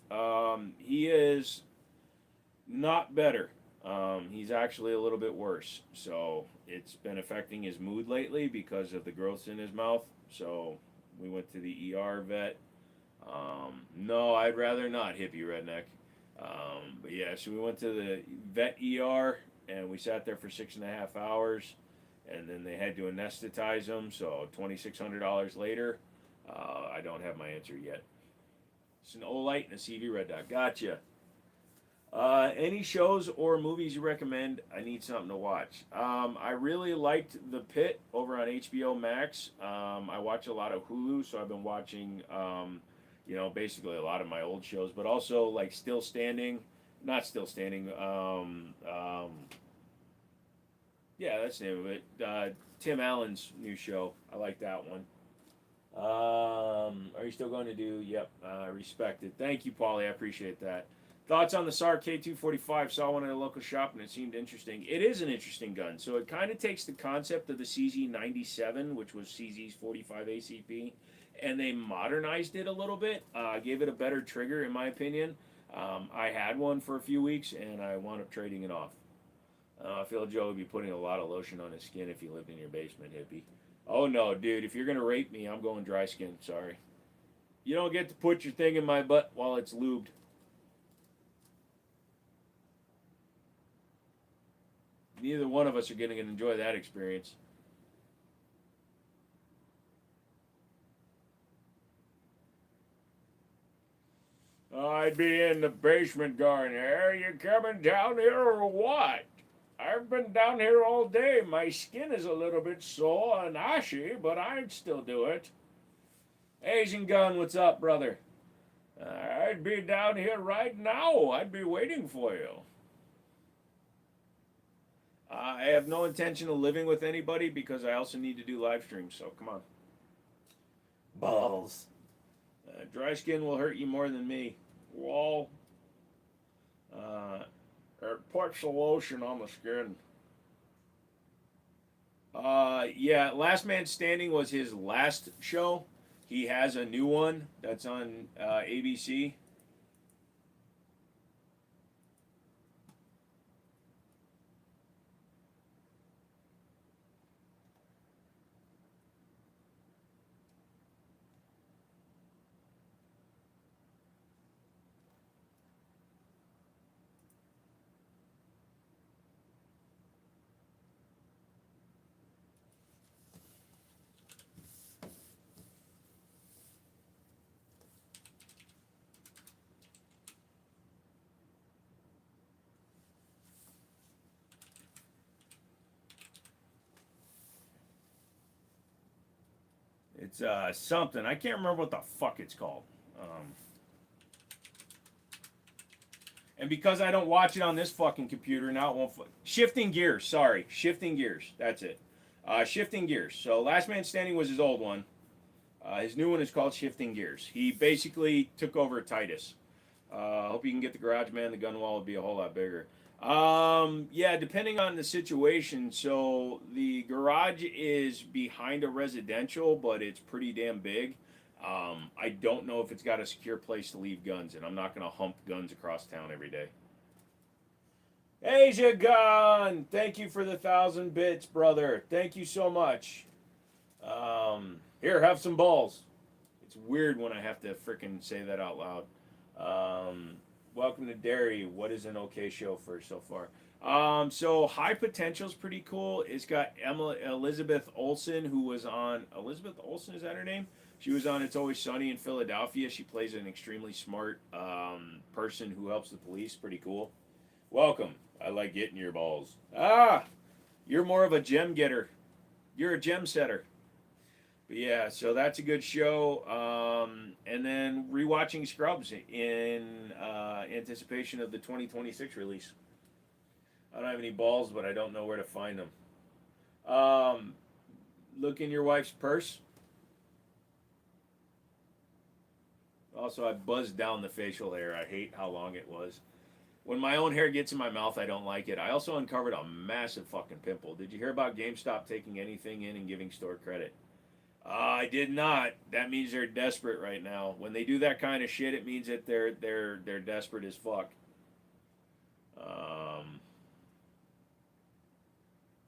he is not better. He's actually a little bit worse, so it's been affecting his mood lately because of the growths in his mouth, so we went to the ER vet. No, I'd rather not, hippie redneck. But yeah, so we went to the vet ER and we sat there for 6.5 hours, and then they had to anesthetize him. So $2,600 later, I don't have my answer yet. It's an Olight and a CV Red Dot. Gotcha. Any shows or movies you recommend? I need something to watch. I really liked The Pit over on HBO Max. I watch a lot of Hulu, so I've been watching. Basically a lot of my old shows, but also like Not Still Standing. Yeah, that's the name of it. Tim Allen's new show. I like that one. Are you still going to do? Yep. Respect it. Thank you, Paulie. I appreciate that. Thoughts on the SAR K245? Saw one at a local shop and it seemed interesting. It is an interesting gun. So it kind of takes the concept of the CZ97, which was CZ's 45 ACP, and they modernized it a little bit, gave it a better trigger in my opinion. I had one for a few weeks and I wound up trading it off. I feel Joe would be putting a lot of lotion on his skin if he lived in your basement, hippie. Oh no, dude, if you're going to rape me, I'm going dry skin, sorry. You don't get to put your thing in my butt while it's lubed. Neither one of us are going to enjoy that experience. I'd be in the basement going, "Are you coming down here or what? I've been down here all day. My skin is a little bit sore and ashy, but I'd still do it." Asian Gun, what's up, brother? I'd be down here right now. I'd be waiting for you. I have no intention of living with anybody because I also need to do live streams, so come on. Balls. Dry skin will hurt you more than me. Wall. It puts the lotion on the skin. Yeah, Last Man Standing was his last show. He has a new one that's on ABC. It's something. I can't remember what the fuck it's called. And because I don't watch it on this fucking computer, now it won't. Shifting Gears. Sorry. Shifting Gears. That's it. Shifting Gears. So Last Man Standing was his old one. His new one is called Shifting Gears. He basically took over Titus. Hope you can get the garage, man. The gun wall would be a whole lot bigger. Yeah, depending on the situation. So the garage is behind a residential, but it's pretty damn big. I don't know if it's got a secure place to leave guns, and I'm not going to hump guns across town every day. Asia Gun, thank you for the 1,000 bits, brother. Thank you so much. Here, have some balls. It's weird when I have to frickin' say that out loud. Welcome to Derry. What is an okay show for so far? So High Potential's pretty cool. It's got Elizabeth Olsen, who was on Elizabeth Olsen. Is that her name? She was on It's Always Sunny in Philadelphia. She plays an extremely smart person who helps the police. Pretty cool. Welcome. I like getting your balls. You're more of a gem getter. You're a gem setter. But yeah, so that's a good show. And then rewatching Scrubs in anticipation of the 2026 release. I don't have any balls, but I don't know where to find them. Look in your wife's purse. Also, I buzzed down the facial hair. I hate how long it was. When my own hair gets in my mouth, I don't like it. I also uncovered a massive fucking pimple. Did you hear about GameStop taking anything in and giving store credit? I did not. That means they're desperate right now. When they do that kind of shit, it means that they're desperate as fuck.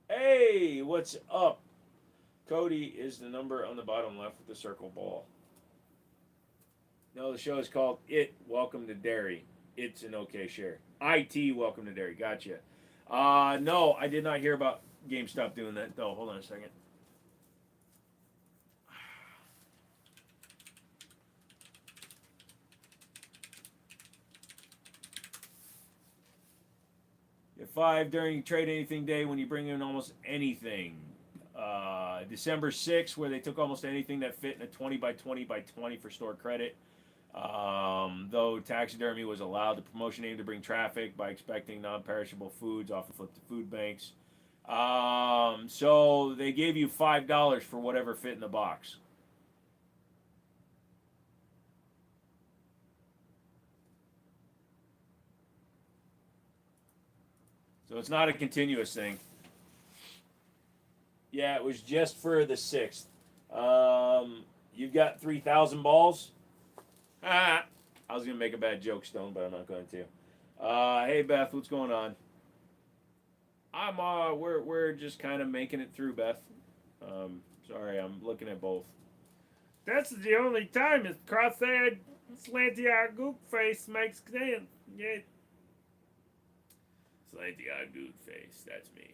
Hey, what's up? Cody is the number on the bottom left with the circle ball. No, the show is called It, Welcome to Derry. It's an okay share. IT, Welcome to Derry. Gotcha. No, I did not hear about GameStop doing that, though. Hold on a second. At 5 during Trade Anything Day when you bring in almost anything. December 6th, where they took almost anything that fit in a 20 by 20 by 20 for store credit. Though taxidermy was allowed, the promotion aimed to bring traffic by expecting non-perishable foods off of the food banks. So they gave you $5 for whatever fit in the box. So it's not a continuous thing. Yeah, it was just for the 6th. You've got 3,000 balls? I was going to make a bad joke, Stone, but I'm not going to. Hey, Beth, what's going on? We're just kind of making it through, Beth. Sorry, I'm looking at both. That's the only time his cross-eyed, slanty-eyed goop face makes sense. Yeah. Slanty-eyed goop face, that's me.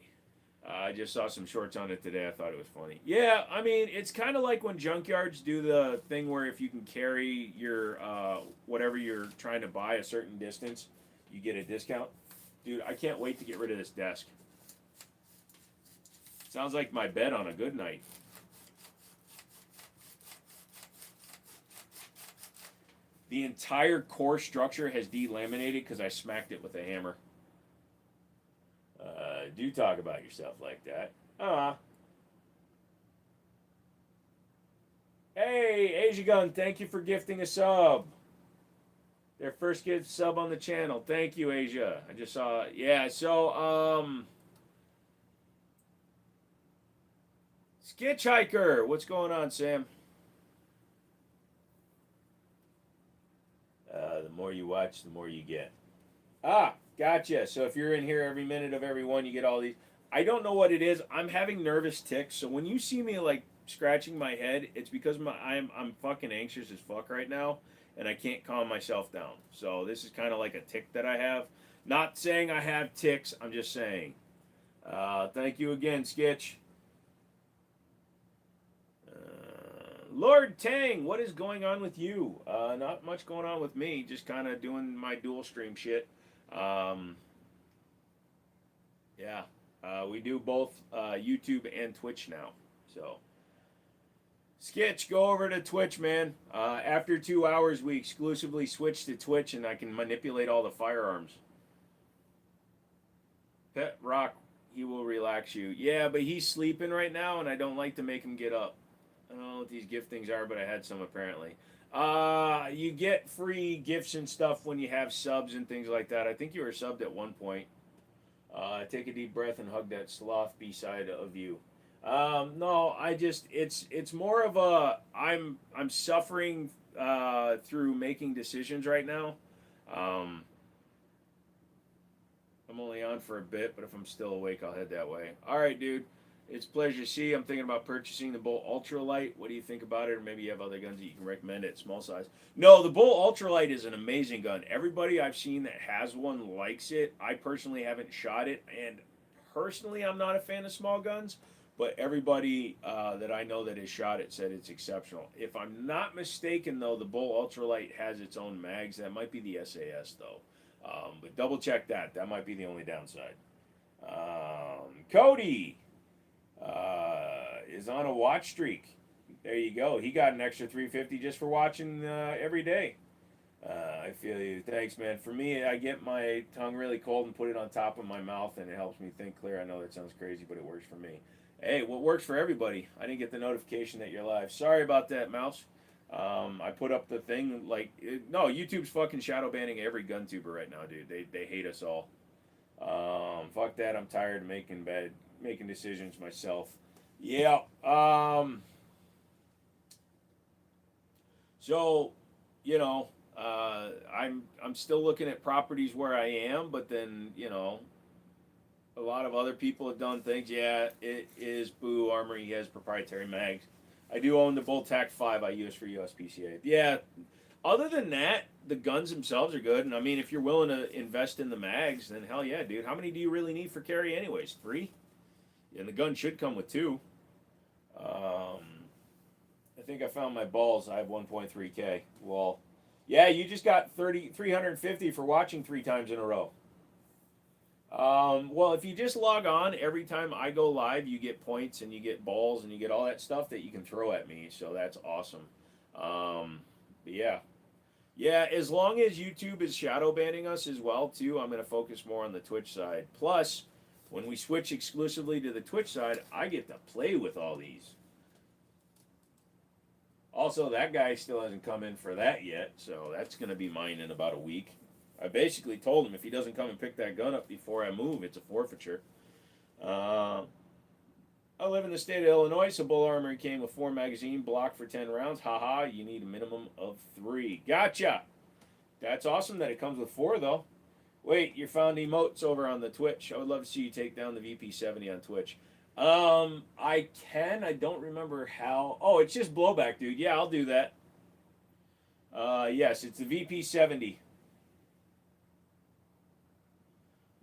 I just saw some shorts on it today. I thought it was funny. Yeah, I mean, it's kind of like when junkyards do the thing where if you can carry your whatever you're trying to buy a certain distance, you get a discount. Dude, I can't wait to get rid of this desk. Sounds like my bed on a good night. The entire core structure has delaminated because I smacked it with a hammer. Do talk about yourself like that. Hey, Asia Gun, thank you for gifting a sub. Their first gift sub on the channel. Thank you, Asia. I just saw, yeah, so, Skitch Hiker, what's going on, Sam? The more you watch, the more you get. Gotcha. So if you're in here every minute of every one, you get all these. I don't know what it is. I'm having nervous tics. So when you see me like scratching my head, it's because I'm fucking anxious as fuck right now, and I can't calm myself down. So this is kind of like a tic that I have. Not saying I have tics. I'm just saying. Thank you again, Skitch. Lord Tang, what is going on with you? Not much going on with me. Just kind of doing my dual stream shit. We do both YouTube and Twitch now. So Sketch, go over to Twitch, man. After 2 hours, we exclusively switch to Twitch, and I can manipulate all the firearms. Pet Rock, he will relax you. Yeah, but he's sleeping right now, and I don't like to make him get up. I don't know what these gift things are, but I had some apparently. You get free gifts and stuff when you have subs and things like that. I think you were subbed at one point. Take a deep breath and hug that sloth beside of you. No, I just it's more of a I'm suffering through making decisions right now. Um, I'm only on for a bit, but if I'm still awake, I'll head that way. All right, dude. It's a pleasure to see you. I'm thinking about purchasing the Bull Ultralight. What do you think about it? Or maybe you have other guns that you can recommend at small size. No, the Bull Ultralight is an amazing gun. Everybody I've seen that has one likes it. I personally haven't shot it, and personally, I'm not a fan of small guns. But everybody that I know that has shot it said it's exceptional. If I'm not mistaken, though, the Bull Ultralight has its own mags. That might be the SAS, though. But double check that. That might be the only downside. Cody is on a watch streak. There you go. He got an extra 350 just for watching every day. I feel you. Thanks, man. For me, I get my tongue really cold and put it on top of my mouth, and it helps me think clear. I know that sounds crazy, but it works for me. Hey, what works for everybody? I didn't get the notification that you're live. Sorry about that, Mouse. I put up the thing like no, YouTube's fucking shadow banning every gun tuber right now, dude. They hate us all. Fuck that. I'm tired of making decisions myself. Yeah. So, you know, I'm still looking at properties where I am, but then a lot of other people have done things. Yeah, it is Boo Armory. He has proprietary mags. I do own the Bolt Tac 5 I use for USPCA. Yeah, other than that, the guns themselves are good. And I mean, if you're willing to invest in the mags, then hell yeah, dude. How many do you really need for carry anyways? 3? And the gun should come with 2. I think I found my balls. I have 1.3K. Well, yeah, you just got 350 for watching 3 times in a row. Well, if you just log on every time I go live, you get points and you get balls and you get all that stuff that you can throw at me. So that's awesome. But yeah. As long as YouTube is shadow banning us as well too, I'm going to focus more on the Twitch side. Plus, when we switch exclusively to the Twitch side, I get to play with all these. Also, that guy still hasn't come in for that yet, so that's going to be mine in about a week. I basically told him if he doesn't come and pick that gun up before I move, it's a forfeiture. I live in the state of Illinois, so Bull Armory came with 4 magazine block for 10 rounds. Haha, you need a minimum of 3. Gotcha! That's awesome that it comes with 4, though. Wait, you found emotes over on the Twitch. I would love to see you take down the VP70 on Twitch. I can. I don't remember how. Oh, it's just blowback, dude. Yeah, I'll do that. Yes, it's the VP70.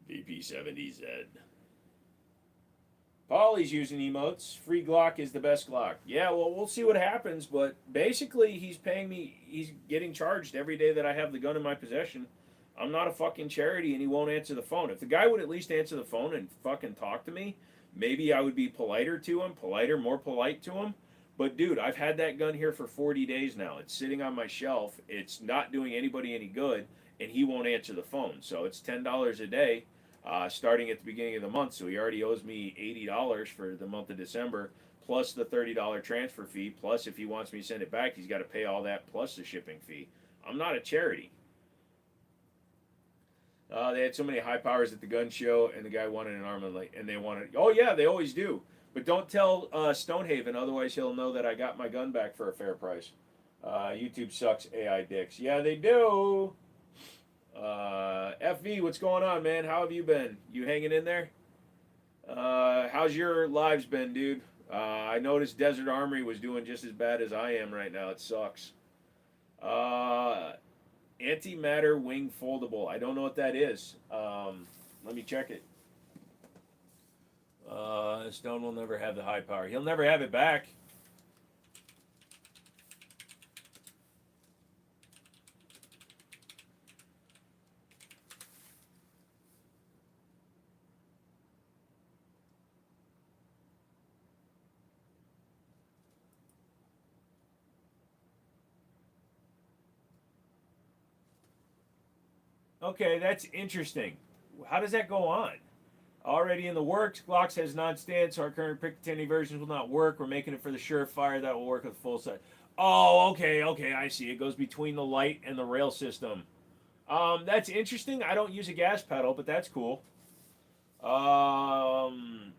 VP70Z. Paulie's using emotes. Free Glock is the best Glock. Yeah, well, we'll see what happens, but basically he's paying me, he's getting charged every day that I have the gun in my possession. I'm not a fucking charity and he won't answer the phone. If the guy would at least answer the phone and fucking talk to me, maybe I would be politer to him, more polite to him. But dude, I've had that gun here for 40 days now. It's sitting on my shelf. It's not doing anybody any good, and he won't answer the phone. So it's $10 a day, starting at the beginning of the month. So he already owes me $80 for the month of December, plus the $30 transfer fee. Plus, if he wants me to send it back, he's got to pay all that plus the shipping fee. I'm not a charity. They had so many high powers at the gun show, and the guy wanted an arm and they wanted. Oh yeah, they always do. But don't tell Stonehaven, otherwise he'll know that I got my gun back for a fair price. YouTube sucks, AI dicks. Yeah, they do. FV, what's going on, man? How have you been? You hanging in there? How's your lives been, dude? I noticed Desert Armory was doing just as bad as I am right now. It sucks. Antimatter wing foldable. I don't know what that is. Let me check it. Stone will never have the high power. He'll never have it back. Okay, that's interesting. How does that go on? Already in the works. Glock says non-stance. Our current Picatinny versions will not work. We're making it for the Surefire that will work with full size. Oh, okay, I see. It goes between the light and the rail system. That's interesting. I don't use a gas pedal, but that's cool. Auction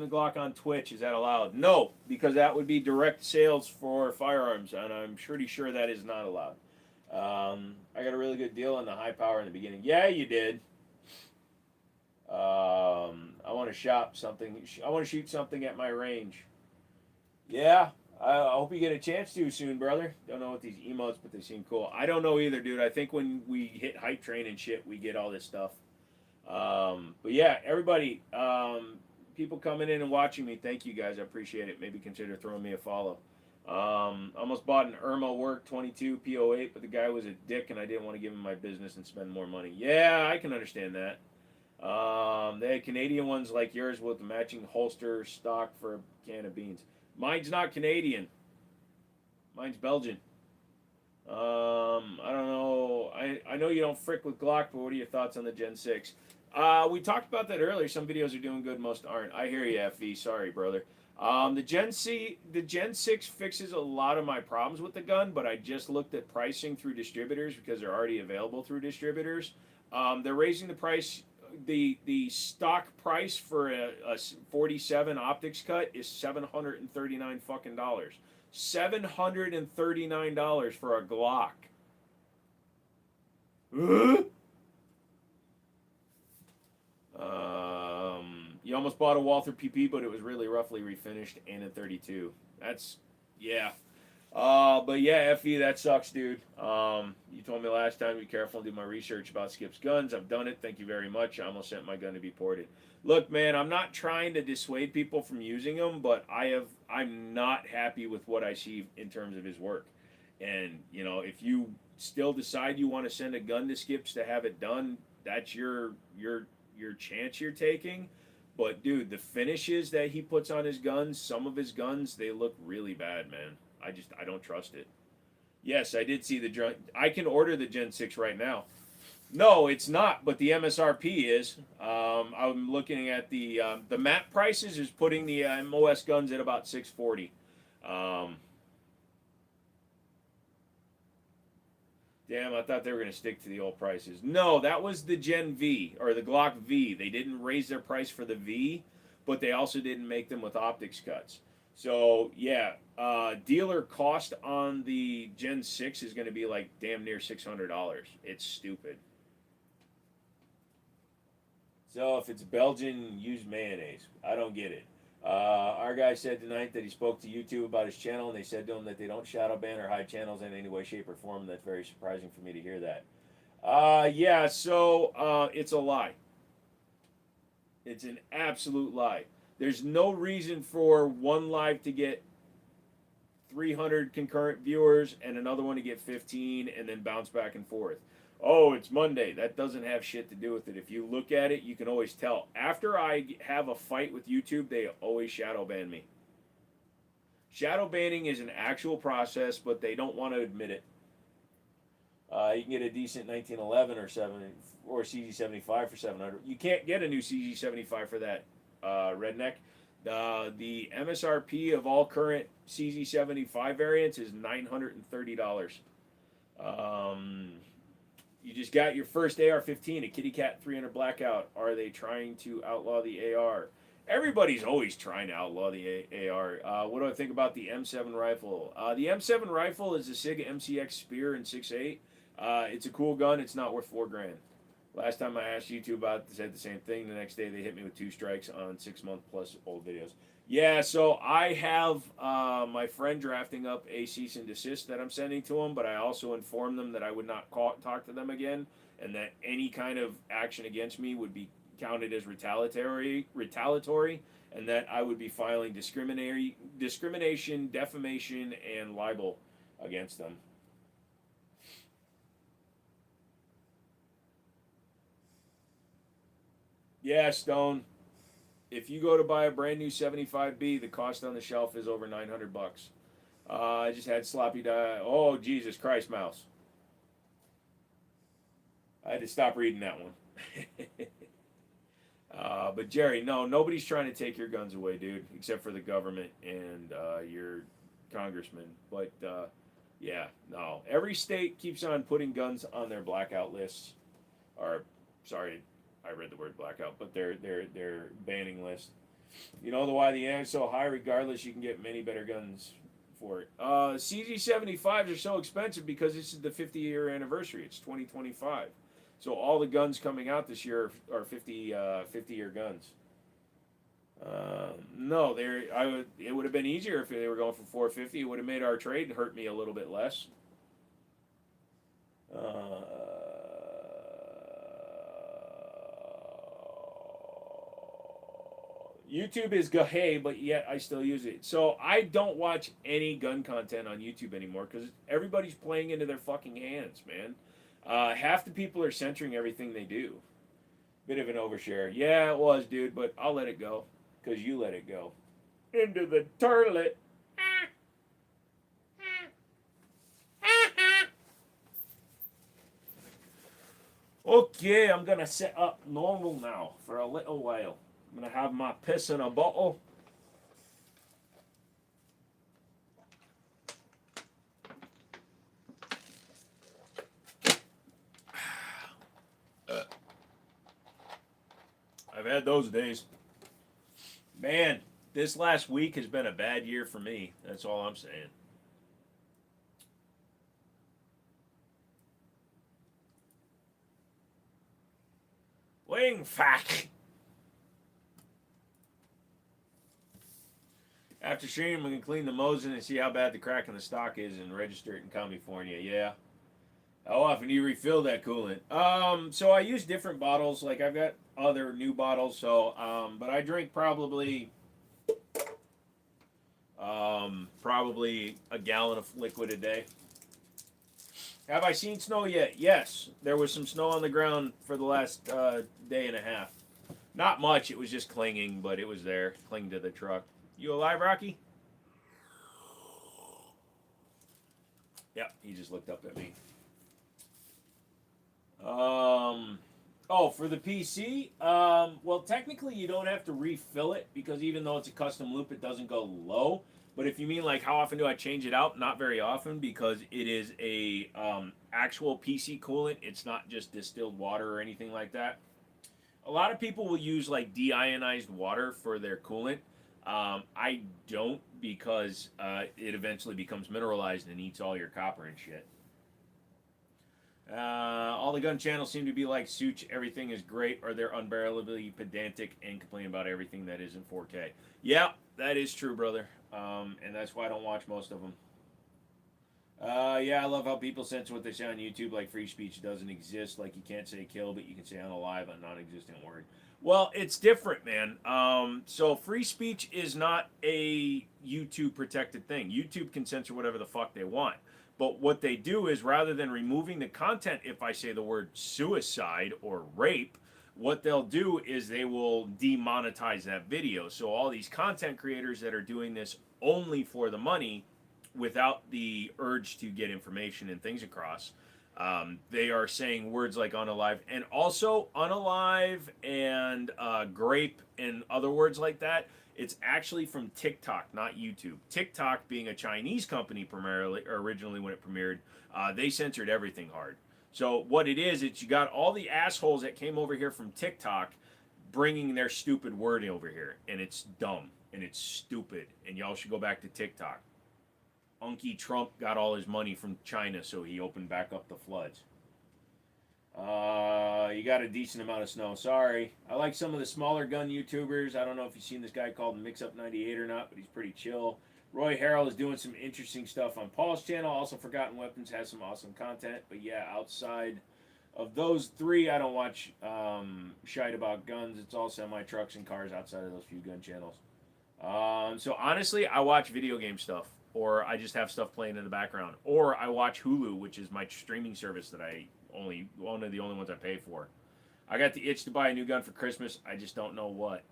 a Glock on Twitch, is that allowed? No, because that would be direct sales for firearms, and I'm pretty sure that is not allowed. I got a really good deal on the high power in the beginning. Yeah, you did. I want to shop something. I want to shoot something at my range. Yeah, I hope you get a chance to soon, brother. Don't know what these emotes, but they seem cool. I don't know either, dude. I think when we hit hype train and shit, we get all this stuff. But yeah, everybody, people coming in and watching me, thank you guys. I appreciate it. Maybe consider throwing me a follow. Almost bought an Irma Work 22 P08, but the guy was a dick and I didn't want to give him my business and spend more money. Yeah, I can understand that. They had Canadian ones like yours with the matching holster stock for a can of beans. Mine's not Canadian. Mine's Belgian. I don't know. I know you don't frick with Glock, but what are your thoughts on the Gen 6? We talked about that earlier. Some videos are doing good, most aren't. I hear you, FV. Sorry, brother. The Gen 6 fixes a lot of my problems with the gun, but I just looked at pricing through distributors because they're already available through distributors. They're raising the price. The stock price for a 47 optics cut is $739 fucking dollars. $739 for a Glock. You almost bought a Walther PP, but it was really roughly refinished and in 32. That's, yeah. But yeah, FE, that sucks, dude. You told me last time, be careful and do my research about Skip's guns. I've done it. Thank you very much. I almost sent my gun to be ported. Look, man, I'm not trying to dissuade people from using them, but I'm not happy with what I see in terms of his work. And, you know, if you still decide you want to send a gun to Skips to have it done, that's your chance you're taking. But dude, the finishes that he puts on his guns, some of his guns, they look really bad, man. I don't trust it. Yes, I did see the. I can order the Gen 6 right now. No, it's not, but the MSRP is. I'm looking at the map prices is putting the MOS guns at about 640. Damn, I thought they were going to stick to the old prices. No, that was the Gen V or the Glock V. They didn't raise their price for the V, but they also didn't make them with optics cuts. So yeah, dealer cost on the Gen 6 is going to be like damn near $600. It's stupid. So if it's Belgian, use mayonnaise. I don't get it. Our guy said tonight that he spoke to YouTube about his channel, and they said to him that they don't shadow ban or hide channels in any way, shape, or form. That's very surprising for me to hear that. Yeah, so it's a lie. It's an absolute lie. There's no reason for one live to get 300 concurrent viewers and another one to get 15 and then bounce back and forth. Oh, it's Monday. That doesn't have shit to do with it. If you look at it, you can always tell. After I have a fight with YouTube, they always shadow ban me. Shadow banning is an actual process, but they don't want to admit it. You can get a decent 1911 or CZ75 for 700. You can't get a new CZ75 for that, redneck. The MSRP of all current CZ75 variants is $930. You just got your first AR-15, a Kitty Cat 300 Blackout. Are they trying to outlaw the AR? Everybody's always trying to outlaw the AR. What do I think about the M7 rifle? The M7 rifle is a SIG MCX Spear in 6.8. It's a cool gun. It's not worth $4,000. Last time I asked YouTube about it, they said the same thing. The next day they hit me with 2 strikes on 6-month plus old videos. Yeah, so I have my friend drafting up a cease and desist that I'm sending to him, but I also informed them that I would not talk to them again, and that any kind of action against me would be counted as retaliatory, and that I would be filing discrimination, defamation, and libel against them. Yeah, Stone. If you go to buy a brand new 75B, the cost on the shelf is over $900. I just had sloppy die. Oh, Jesus Christ, mouse. I had to stop reading that one. But Jerry, no, nobody's trying to take your guns away, dude, except for the government and your congressman. But yeah, no. Every state keeps on putting guns on their blackout lists. Or, sorry, I read the word blackout, but their banning list. You know the why the ante is so high. Regardless, you can get many better guns for it. CZ75s are so expensive because this is the 50-year anniversary. It's 2025. So all the guns coming out this year are 50-year guns. No, it would have been easier if they were going for 450. It would have made our trade hurt me a little bit less. YouTube is gay, but yet I still use it. So I don't watch any gun content on YouTube anymore because everybody's playing into their fucking hands, man. Half the people are censoring everything they do. Bit of an overshare. Yeah, it was, dude, but I'll let it go because you let it go. Into the toilet. Okay, I'm gonna set up normal now for a little while. I'm gonna have my piss in a bottle. I've had those days. Man, this last week has been a bad year for me. That's all I'm saying. Wing fuck. After streaming, we can clean the Mosin and see how bad the crack in the stock is and register it in California. Yeah. How often do you refill that coolant? So I use different bottles. Like I've got other new bottles. So, but I drink probably a gallon of liquid a day. Have I seen snow yet? Yes. There was some snow on the ground for the last day and a half. Not much. It was just clinging, but it was there. Clinging to the truck. You alive, Rocky? Yep, he just looked up at me. Oh, for the PC? Well, technically you don't have to refill it because even though it's a custom loop, it doesn't go low. But if you mean like how often do I change it out? Not very often because it is a actual PC coolant. It's not just distilled water or anything like that. A lot of people will use like deionized water for their coolant. I don't because it eventually becomes mineralized and eats all your copper and shit. All the gun channels seem to be like Such, everything is great, or they're unbearably pedantic and complain about everything that isn't 4K. Yeah, that is true, brother. And that's why I don't watch most of them. Yeah, I love how people censor what they say on YouTube, like free speech doesn't exist, like you can't say kill, but you can say unalive, a non-existent word. Well, it's different, man. So free speech is not a YouTube protected thing. YouTube can censor whatever the fuck they want. But what they do is rather than removing the content if I say the word suicide or rape, what they'll do is they will demonetize that video. So all these content creators that are doing this only for the money without the urge to get information and things across, they are saying words like unalive and also unalive and grape and other words like that. It's actually from TikTok, not YouTube. TikTok being a Chinese company primarily, or originally when it premiered, they censored everything hard. So what it is, it's you got all the assholes that came over here from TikTok bringing their stupid word over here. And it's dumb and it's stupid. And y'all should go back to TikTok. Unky Trump got all his money from China, so he opened back up the floods. You got a decent amount of snow. Sorry. I like some of the smaller gun YouTubers. I don't know if you've seen this guy called MixUp98 or not, but he's pretty chill. Roy Harrell is doing some interesting stuff on Paul's channel. Also, Forgotten Weapons has some awesome content. But yeah, outside of those three, I don't watch shite about guns. It's all semi-trucks and cars outside of those few gun channels. So honestly, I watch video game stuff. Or I just have stuff playing in the background. Or I watch Hulu, which is my streaming service that one of the only ones I pay for. I got the itch to buy a new gun for Christmas. I just don't know what.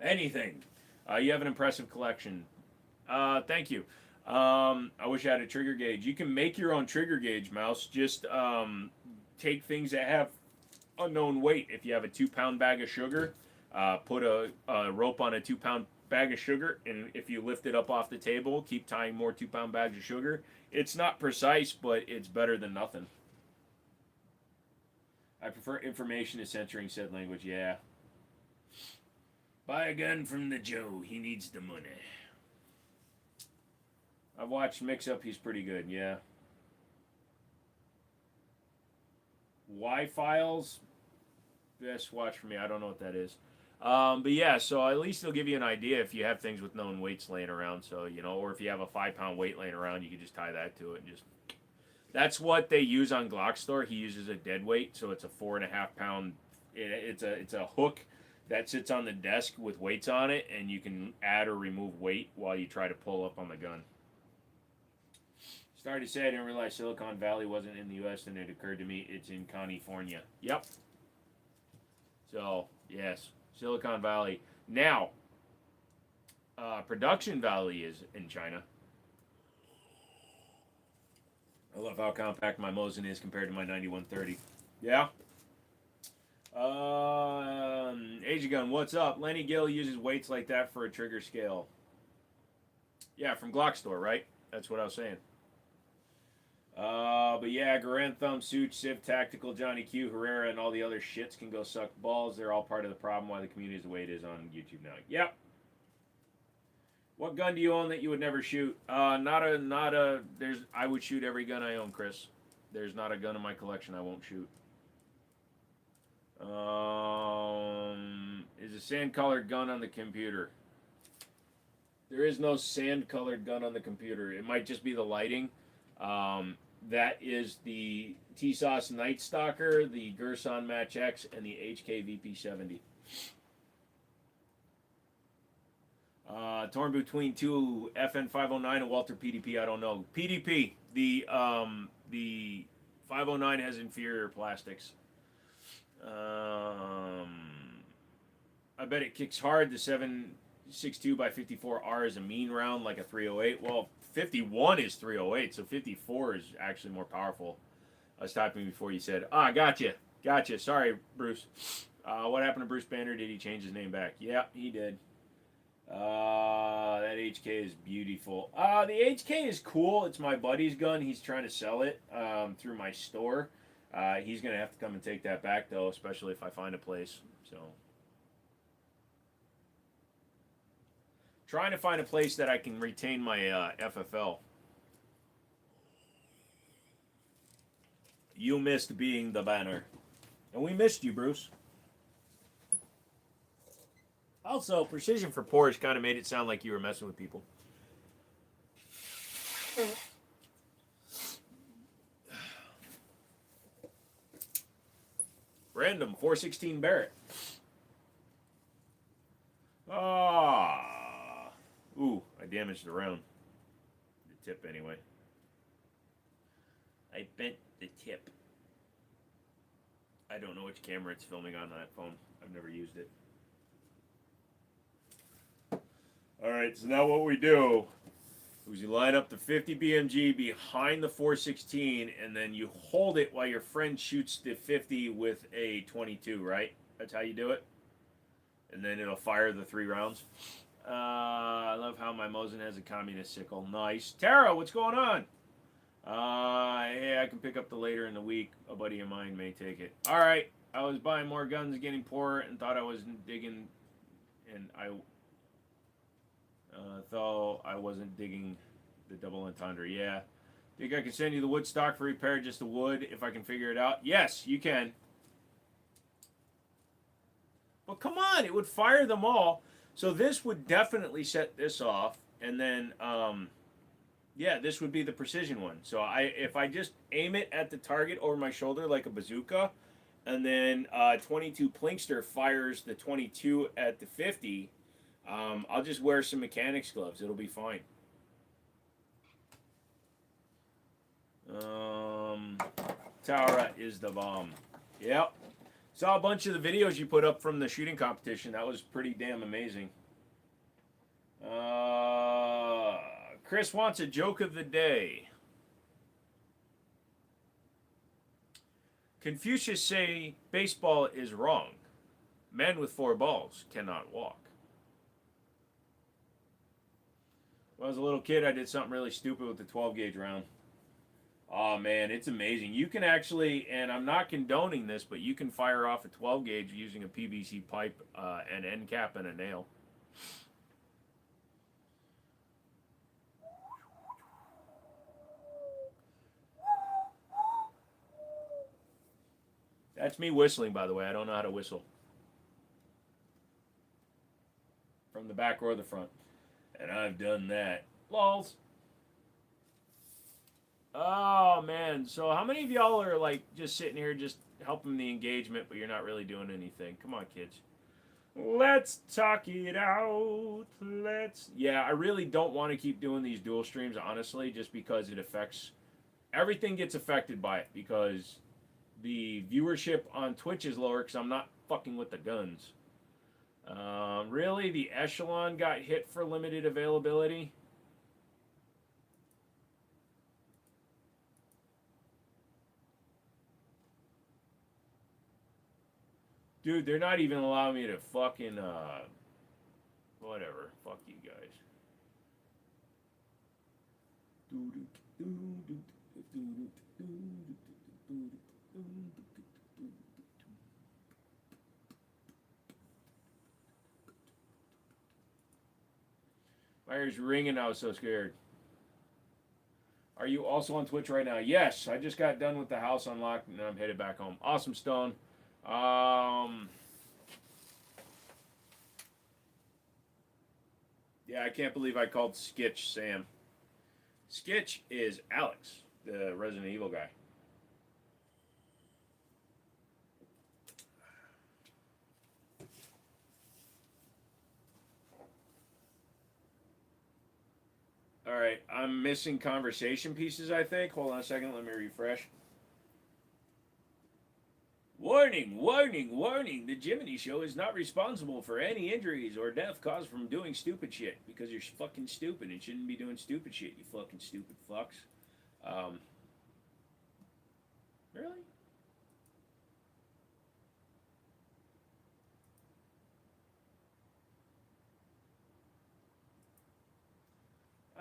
Anything. You have an impressive collection. Thank you. I wish I had a trigger gauge. You can make your own trigger gauge, Mouse. Just take things that have unknown weight. If you have a 2-pound bag of sugar, put a rope on a 2-pound bag of sugar, and if you lift it up off the table, keep tying more 2-pound bags of sugar. It's not precise, but it's better than nothing. I prefer information to censoring said language. Yeah. Buy a gun from the Joe. He needs the money. I've watched Mix Up. He's pretty good. Yeah. Y-Files. Best watch for me. I don't know what that is. But yeah, so at least they'll give you an idea if you have things with known weights laying around. So, you know, or if you have a 5-pound weight laying around, you can just tie that to it and just. That's what they use on Glock Store. He uses a dead weight, so it's a 4.5-pound. It's a hook that sits on the desk with weights on it, and you can add or remove weight while you try to pull up on the gun. Started to say I didn't realize Silicon Valley wasn't in the U.S. and it occurred to me it's in California. Yep. So yes, Silicon Valley. Now, Production Valley is in China. I love how compact my Mosin is compared to my 9130. Yeah. Asia Gun, what's up? Lenny Gill uses weights like that for a trigger scale. Yeah, from Glock Store, right? That's what I was saying. But yeah, Garand Thumb, Such, Civ, Tactical, Johnny Q, Herrera, and all the other shits can go suck balls. They're all part of the problem why the community is the way it is on YouTube now. Yep. What gun do you own that you would never shoot? I would shoot every gun I own, Chris. There's not a gun in my collection I won't shoot. Is a sand-colored gun on the computer? There is no sand-colored gun on the computer. It might just be the lighting. That is the TSOS Night Stalker, the Gerson Match X, and the HK VP70. Torn between two FN 509 and Walter PDP. I don't know. PDP. The 509 has inferior plastics. I bet it kicks hard. The 7.62 by 54R is a mean round, like a 308. Well, 51 is 308, so 54 is actually more powerful. I was typing before you said, gotcha. Sorry, Bruce. What happened to Bruce Banner? Did he change his name back? Yeah, he did. That HK is beautiful. The HK is cool. It's my buddy's gun. He's trying to sell it through my store. He's going to have to come and take that back, though, especially if I find a place. So, trying to find a place that I can retain my FFL. You missed being the banner. And we missed you, Bruce. Also, Precision for Porsche kind of made it sound like you were messing with people. Random 416 Barrett. Ooh, I damaged the round. The tip, anyway. I bent the tip. I don't know which camera it's filming on that phone. I've never used it. Alright, so now what we do is you line up the 50 BMG behind the 416, and then you hold it while your friend shoots the 50 with a 22, right? That's how you do it? And then it'll fire the 3 rounds. I love how my Mosin has a communist sickle. Nice. Tara, what's going on? Hey, I can pick up the later in the week. A buddy of mine may take it. Alright, I was buying more guns, getting poorer, and thought I wasn't digging, and though I wasn't digging the double entendre. Yeah. Think I can send you the wood stock for repair, just the wood, if I can figure it out? Yes, you can. But come on, it would fire them all. So this would definitely set this off, and then, yeah, this would be the precision one. So if I just aim it at the target over my shoulder like a bazooka, and then 22 Plinkster fires the 22 at the 50, I'll just wear some mechanics gloves. It'll be fine. Tara is the bomb. Yep. Saw a bunch of the videos you put up from the shooting Chris wants a joke of the day. Confucius say baseball is wrong. Men with 4 balls cannot walk. When I was a little kid, I did something really stupid with the 12 gauge round. Oh man, it's amazing. You can actually, and I'm not condoning this, but you can fire off a 12 gauge using a PVC pipe, an end cap, and a nail. That's me whistling, by the way. I don't know how to whistle. From the back or the front. And I've done that. Lols. Oh, man. So how many of y'all are, like, just sitting here just helping the engagement, but you're not really doing anything? Come on, kids. Let's talk it out. Yeah, I really don't want to keep doing these dual streams, honestly, just because it affects... Everything gets affected by it, because the viewership on Twitch is lower because I'm not fucking with the guns. Really? The Echelon got hit for limited availability? Dude, they're not even allowing me to fucking, whatever. Fuck you guys. My ears ringing. I was so scared. Are you also on Twitch right now? Yes, I just got done with the house unlocked and I'm headed back home. Awesome, Stone. Yeah, I can't believe I called Skitch Sam. Skitch is Alex, the Resident Evil guy. All right, I'm missing conversation pieces, I think. Hold on a second, let me refresh. Warning, warning, warning. The Jimmini Show is not responsible for any injuries or death caused from doing stupid shit. Because you're fucking stupid and shouldn't be doing stupid shit, you fucking stupid fucks. Really?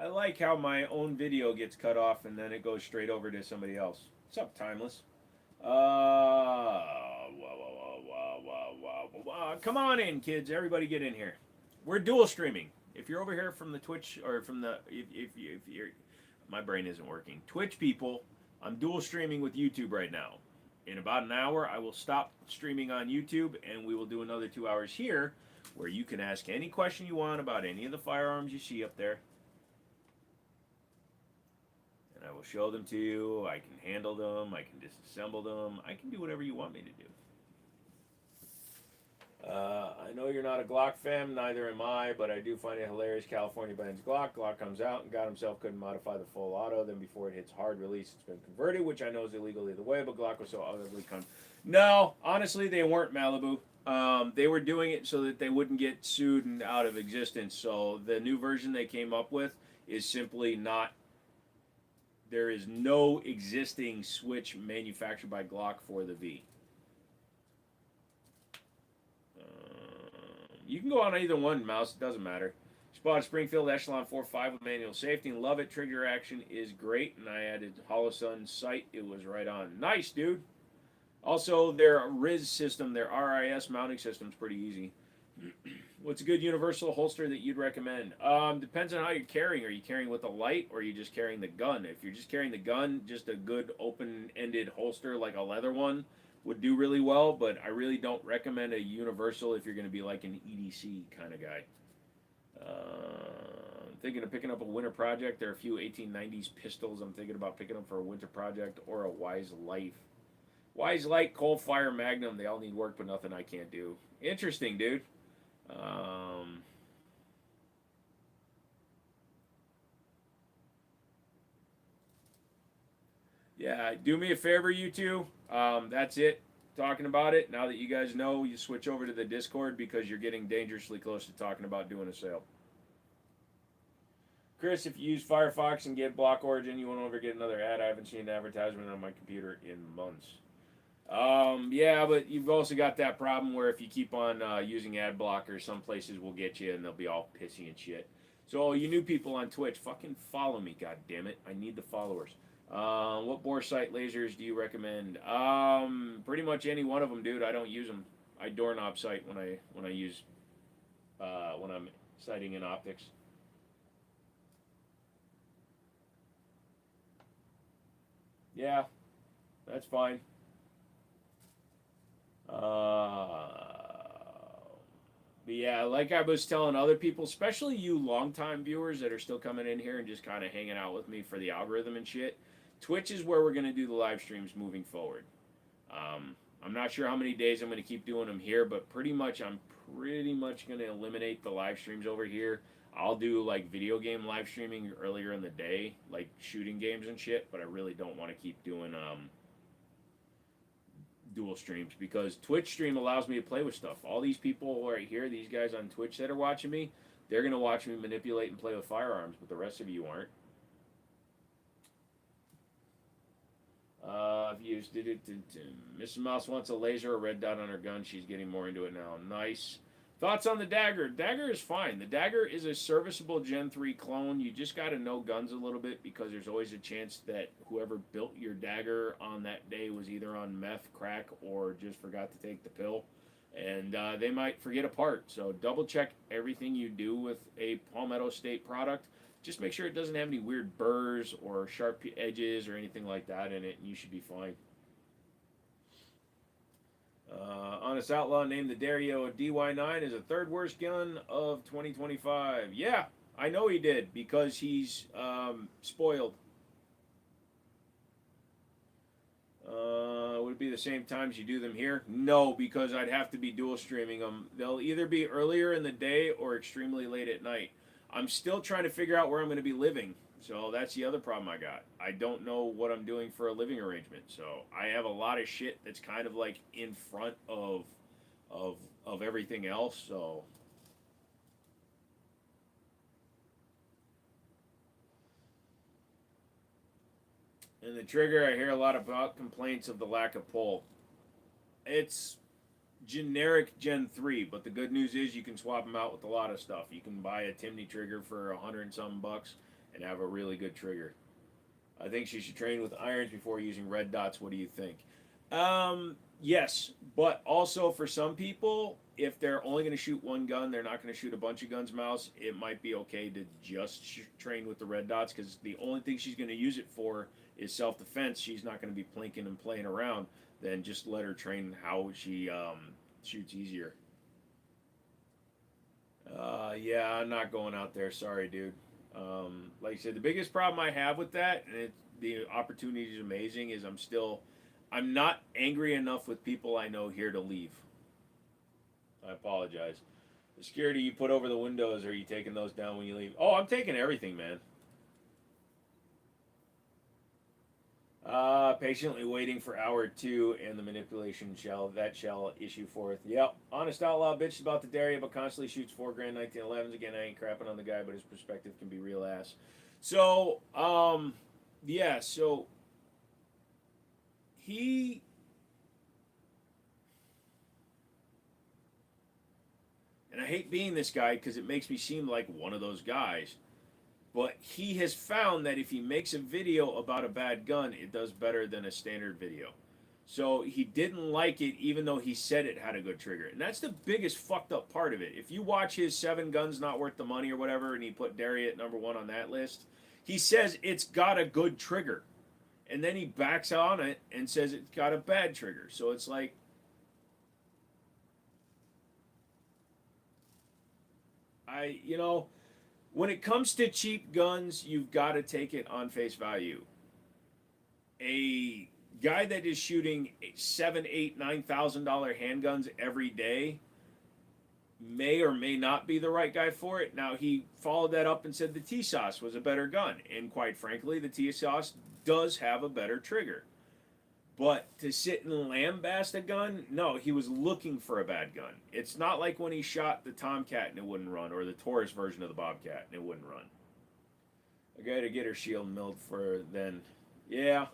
I like how my own video gets cut off and then it goes straight over to somebody else. What's up, Timeless? Come on in, kids. Everybody get in here. We're dual streaming. If you're over here from the Twitch or from the... If you're... My brain isn't working. Twitch people, I'm dual streaming with YouTube right now. In about an hour, I will stop streaming on YouTube and we will do another 2 hours here where you can ask any question you want about any of the firearms you see up there. I will show them to you. I can handle them. I can disassemble them. I can do whatever you want me to do. I know you're not a Glock fan, neither am I, but I do find it hilarious. California bans Glock. Glock comes out and God himself couldn't modify the full auto. Then before it hits hard release, it's been converted, which I know is illegal either way, but Glock was so utterly No, honestly, they weren't, Malibu. They were doing it so that they wouldn't get sued and out of existence. So the new version they came up with is simply not... There is no existing switch manufactured by Glock for the V. You can go on either one, Mouse. It doesn't matter. Spotted Springfield Echelon 4.5 with manual safety and love it. Trigger action is great. And I added Holosun sight. It was right on. Nice, dude. Also, their RIS system, their RIS mounting system is pretty easy. What's a good universal holster that you'd recommend? Depends on how you're carrying. Are you carrying with a light or are you just carrying the gun? If you're just carrying the gun, just a good open-ended holster like a leather one would do really well, but I really don't recommend a universal if you're going to be like an EDC kind of guy. I'm thinking of picking up a winter project. There are a few 1890s pistols I'm thinking about picking up for a winter project or a Wise Life. Wise Light, Cold Fire, Magnum, they all need work, but nothing I can't do. Interesting, dude. Yeah, do me a favor, you two. That's it. Talking about it. Now that you guys know, you switch over to the Discord because you're getting dangerously close to talking about doing a sale. Chris, if you use Firefox and get block origin, you won't ever get another ad. I haven't seen an advertisement on my computer in months. Yeah, but you've also got that problem where if you keep on using ad blockers, some places will get you and they'll be all pissy and shit. So you new people on Twitch, fucking follow me, god damn it! I need the followers. What bore sight lasers do you recommend? Pretty much any one of them, dude. I don't use them. I doorknob sight when I use when I'm sighting in optics. Yeah, that's fine. But yeah, like I was telling other people, especially you longtime viewers that are still coming in here and just kind of hanging out with me for the algorithm and shit, Twitch is where we're going to do the live streams moving forward. I'm not sure how many days I'm going to keep doing them here, but I'm pretty much going to eliminate the live streams over here. I'll do like video game live streaming earlier in the day, like shooting games and shit, but I really don't want to keep doing dual streams because Twitch stream allows me to play with stuff. All these people right here, these guys on Twitch that are watching me, they're going to watch me manipulate and play with firearms, but the rest of you aren't. I've used it. Mrs. Mouse wants a laser or red dot on her gun. She's getting more into it now. Nice. Thoughts on the dagger? Dagger is fine. The dagger is a serviceable Gen 3 clone. You just got to know guns a little bit because there's always a chance that whoever built your dagger on that day was either on meth, crack, or just forgot to take the pill. And they might forget a part. So double check everything you do with a Palmetto State product. Just make sure it doesn't have any weird burrs or sharp edges or anything like that in it, and you should be fine. Honest Outlaw named the Dario DY9 as the third worst gun of 2025. Yeah, I know he did because he's spoiled. Would it be the same times you do them here? No, because I'd have to be dual streaming them. They'll either be earlier in the day or extremely late at night. I'm still trying to figure out where I'm going to be living. So that's the other problem I got. I don't know what I'm doing for a living arrangement. So I have a lot of shit that's kind of like in front of everything else. So and the trigger, I hear a lot about complaints of the lack of pull. It's generic Gen 3, but the good news is you can swap them out with a lot of stuff. You can buy a Jimmini trigger for $100 and something bucks and have a really good trigger. I think she should train with irons before using red dots. What do you think? Yes, but also for some people, if they're only going to shoot one gun, they're not going to shoot a bunch of guns, Mouse, it might be okay to just train with the red dots because the only thing she's going to use it for is self-defense. She's not going to be plinking and playing around. Then just let her train how she shoots easier. Yeah, I'm not going out there. Sorry, dude. Like I said, the biggest problem I have with that, and the opportunity is amazing, is I'm not angry enough with people I know here to leave. I apologize. The security you put over the windows, are you taking those down when you leave? Oh, I'm taking everything, man. Patiently waiting for hour 2 and the manipulation shell issue forth. Yep. Honest Outlaw bitches about the Daria, but constantly shoots $4 grand 1911s. Again, I ain't crapping on the guy, but his perspective can be real ass. So, yeah, so he and I hate being this guy because it makes me seem like one of those guys. But he has found that if he makes a video about a bad gun, it does better than a standard video. So he didn't like it even though he said it had a good trigger. And that's the biggest fucked up part of it. If you watch his 7 guns not worth the money or whatever, and he put Daria at number 1 on that list, he says it's got a good trigger. And then he backs on it and says it's got a bad trigger. So it's like, when it comes to cheap guns, you've got to take it on face value. A guy that is shooting $7,000, $8,000, $9,000 handguns every day may or may not be the right guy for it. Now, he followed that up and said the T-Sauce was a better gun. And quite frankly, the T-Sauce does have a better trigger. But to sit and lambaste a gun, no, he was looking for a bad gun. It's not like when he shot the Tomcat and it wouldn't run, or the Taurus version of the Bobcat and it wouldn't run. I gotta get her shield milled for then. Yeah.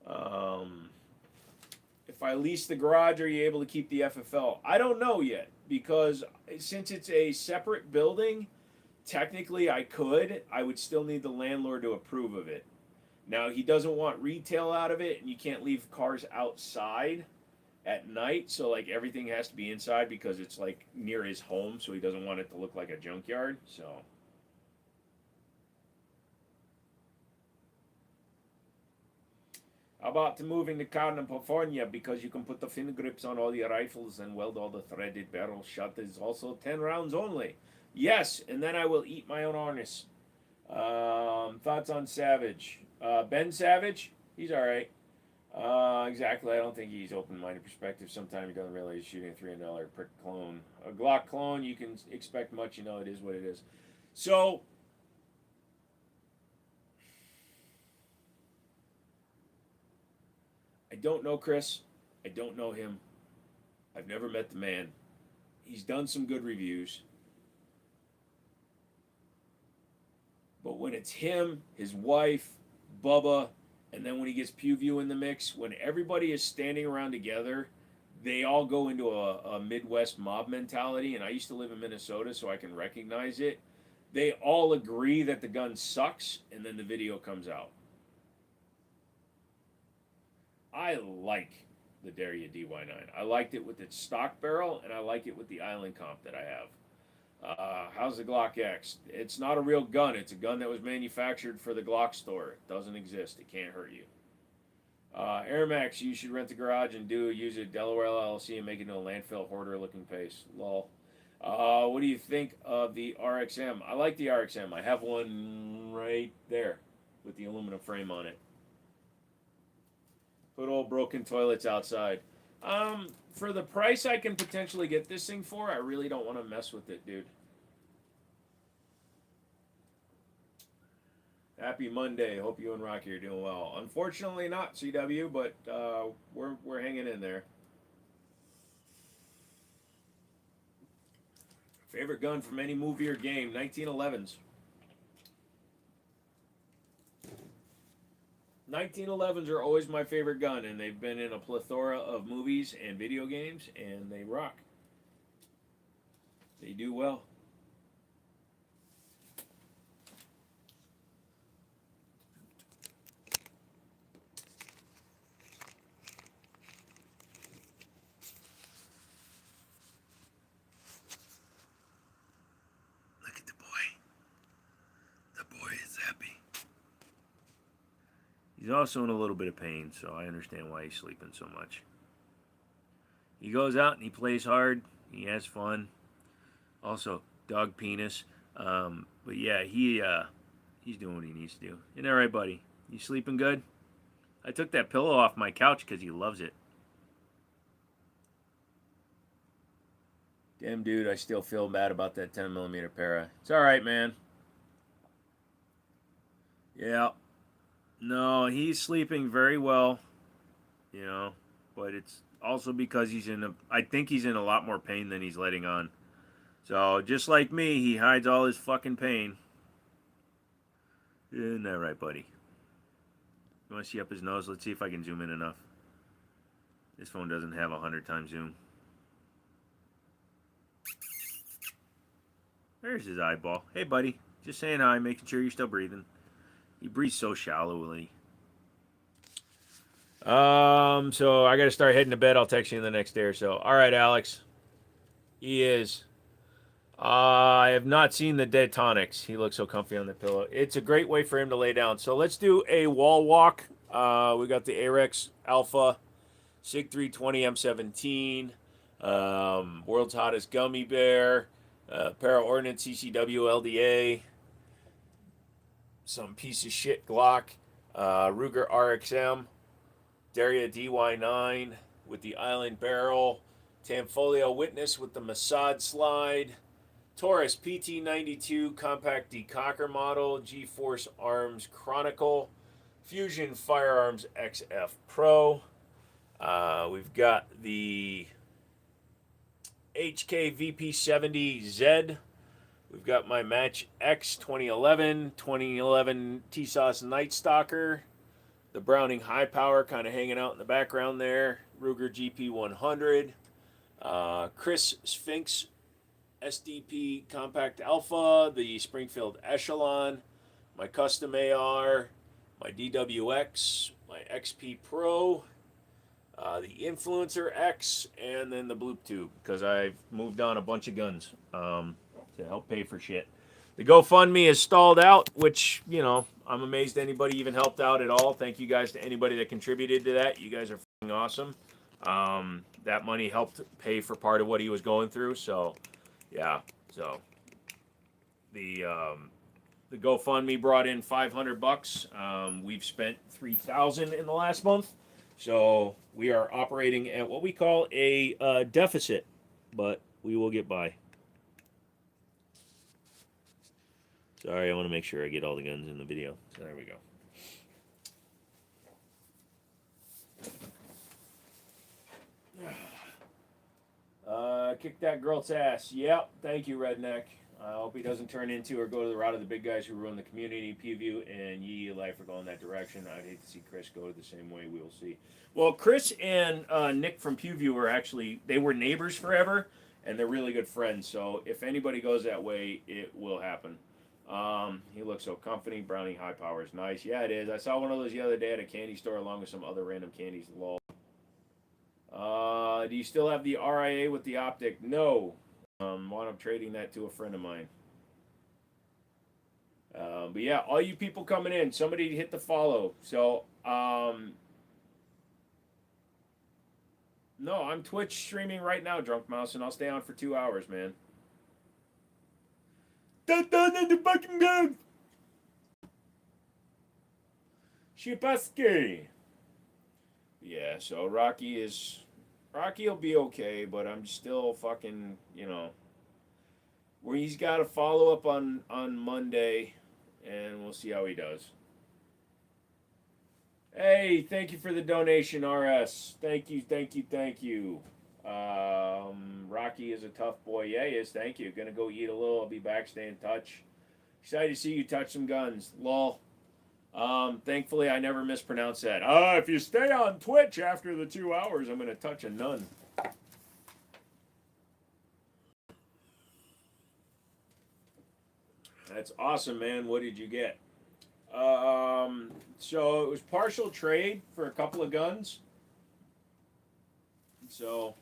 Um, if I lease the garage, are you able to keep the FFL? I don't know yet because since it's a separate building, technically I could. I would still need the landlord to approve of it. Now he doesn't want retail out of it, and you can't leave cars outside at night. So like everything has to be inside because it's like near his home, so he doesn't want it to look like a junkyard. So. How about moving to California because you can put the fin grips on all your rifles and weld all the threaded barrel shot is also 10 rounds only. Yes, and then I will eat my own harness. Thoughts on Savage? Ben Savage? He's alright. Exactly. I don't think he's open-minded perspective. Sometimes he doesn't realize he's shooting a $300 prick clone. A Glock clone, you can expect much. You know, it is what it is. So, I don't know Chris. I don't know him. I've never met the man. He's done some good reviews. But when it's him, his wife, Bubba, and then when he gets PewView in the mix, when everybody is standing around together, they all go into a Midwest mob mentality. And I used to live in Minnesota, so I can recognize it. They all agree that the gun sucks, and then the video comes out. I like the Daria DY9. I liked it with its stock barrel, and I like it with the island comp that I have. How's the Glock X? It's not a real gun. It's a gun that was manufactured for the Glock store. It doesn't exist. It can't hurt you. Air Max, you should rent the garage and use a Delaware LLC and make it into a landfill hoarder looking pace. Lol. What do you think of the RXM? I like the RXM. I have one right there with the aluminum frame on it. Put old broken toilets outside. For the price I can potentially get this thing for, I really don't want to mess with it, dude. Happy Monday. Hope you and Rocky are doing well. Unfortunately not, CW, but we're hanging in there. Favorite gun from any movie or game? 1911s. 1911s are always my favorite gun, and they've been in a plethora of movies and video games, and they rock. They do well. Look at the boy. The boy is happy. He's also in a little bit of pain, so I understand why he's sleeping so much. He goes out and he plays hard. He has fun. Also, dog penis. But yeah, he's doing what he needs to do. Isn't that right, buddy? You sleeping good? I took that pillow off my couch because he loves it. Damn, dude, I still feel bad about that 10mm para. It's all right, man. Yeah. No, he's sleeping very well, you know, but it's also because I think he's in a lot more pain than he's letting on. So, just like me, he hides all his fucking pain. Isn't that right, buddy? You want to see up his nose? Let's see if I can zoom in enough. This phone doesn't have 100x zoom. There's his eyeball. Hey, buddy. Just saying hi, making sure you're still breathing. He breathes so shallowly. So I gotta start heading to bed. I'll text you in the next day or so. All right, Alex. He is. I have not seen the Dead Tonics. He looks so comfy on the pillow. It's a great way for him to lay down. So let's do a wall walk. We got the Arex Alpha, SIG 320 M17, World's Hottest Gummy Bear, Para Ordnance CCW LDA, some piece of shit Glock, Ruger RXM, Daria DY9 with the Island Barrel, Tanfolio Witness with the Mossad Slide, Taurus PT92 Compact Decocker Model, G-Force Arms Chronicle, Fusion Firearms XF Pro. We've got the HK VP70Z We've got my Match X 2011 T-Sauce Night Stalker. The Browning High Power kind of hanging out in the background there. Ruger GP 100. Chris Sphinx SDP Compact Alpha. The Springfield Echelon. My custom AR. My DWX. My XP Pro. The Influencer X. And then the Bloop Tube. Because I've moved on a bunch of guns to help pay for shit. The GoFundMe is stalled out, which, you know, I'm amazed anybody even helped out at all. Thank you guys to anybody that contributed to that. You guys are f***ing awesome. That money helped pay for part of what he was going through. So, yeah. So, the GoFundMe brought in $500. We've spent $3,000 in the last month. So, we are operating at what we call a deficit. But we will get by. Sorry, I want to make sure I get all the guns in the video. So there we go. Kick that girl's ass. Yep, thank you, Redneck. I hope he doesn't turn into or go to the route of the big guys who ruin the community. Peaview and Yee Life are going that direction. I'd hate to see Chris go the same way. We will see. Well, Chris and Nick from Peaview were actually, they were neighbors forever, and they're really good friends. So if anybody goes that way, it will happen. He looks so comfy. Browning High Power is nice. Yeah, it is. I saw one of those the other day at a candy store along with some other random candies. Lol. Do you still have the RIA with the optic? No. Wound up trading that to a friend of mine. But yeah, all you people coming in, somebody hit the follow. So, no, I'm Twitch streaming right now, Drunk Mouse, and I'll stay on for 2 hours, man. The fucking gun. Shipaski. Yeah, so Rocky will be okay, but I'm still fucking, you know, where he's got a follow up on Monday, and we'll see how he does. Hey, thank you for the donation, RS. Thank you. Rocky is a tough boy. Yeah, he is. Thank you. Gonna go eat a little. I'll be back. Stay in touch. Excited to see you touch some guns. Lol. Thankfully, I never mispronounced that. If you stay on Twitch after the 2 hours, I'm gonna touch a nun. That's awesome, man. What did you get? So it was partial trade for a couple of guns. So,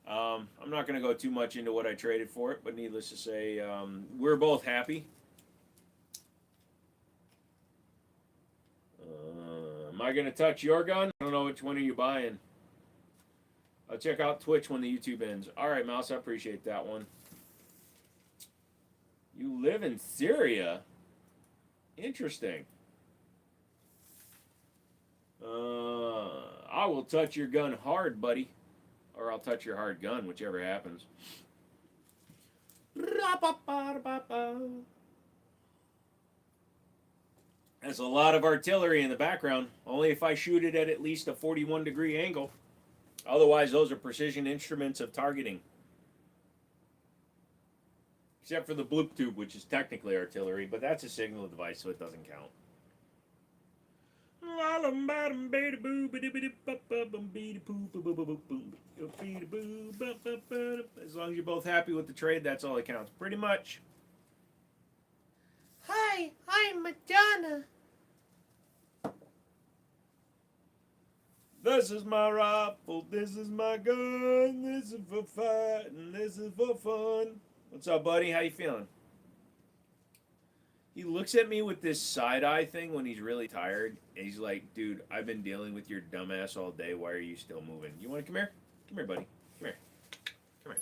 I'm not going to go too much into what I traded for it, but needless to say, we're both happy. Am I going to touch your gun? I don't know, which one are you buying? I'll check out Twitch when the YouTube ends. All right, Mouse, I appreciate that one. You live in Syria? Interesting. I will touch your gun hard, buddy. Or I'll touch your hard gun, whichever happens. There's a lot of artillery in the background. Only if I shoot it at least a 41-degree angle. Otherwise, those are precision instruments of targeting. Except for the bloop tube, which is technically artillery, but that's a signal device, so it doesn't count. As long as you're both happy with the trade, that's all that counts. Pretty much. Hi, I'm Madonna. This is my rifle, this is my gun, this is for fighting, this is for fun. What's up, buddy? How you feeling? He looks at me with this side-eye thing when he's really tired. And he's like, dude, I've been dealing with your dumbass all day. Why are you still moving? You want to come here? Come here, buddy. Come here. Come here.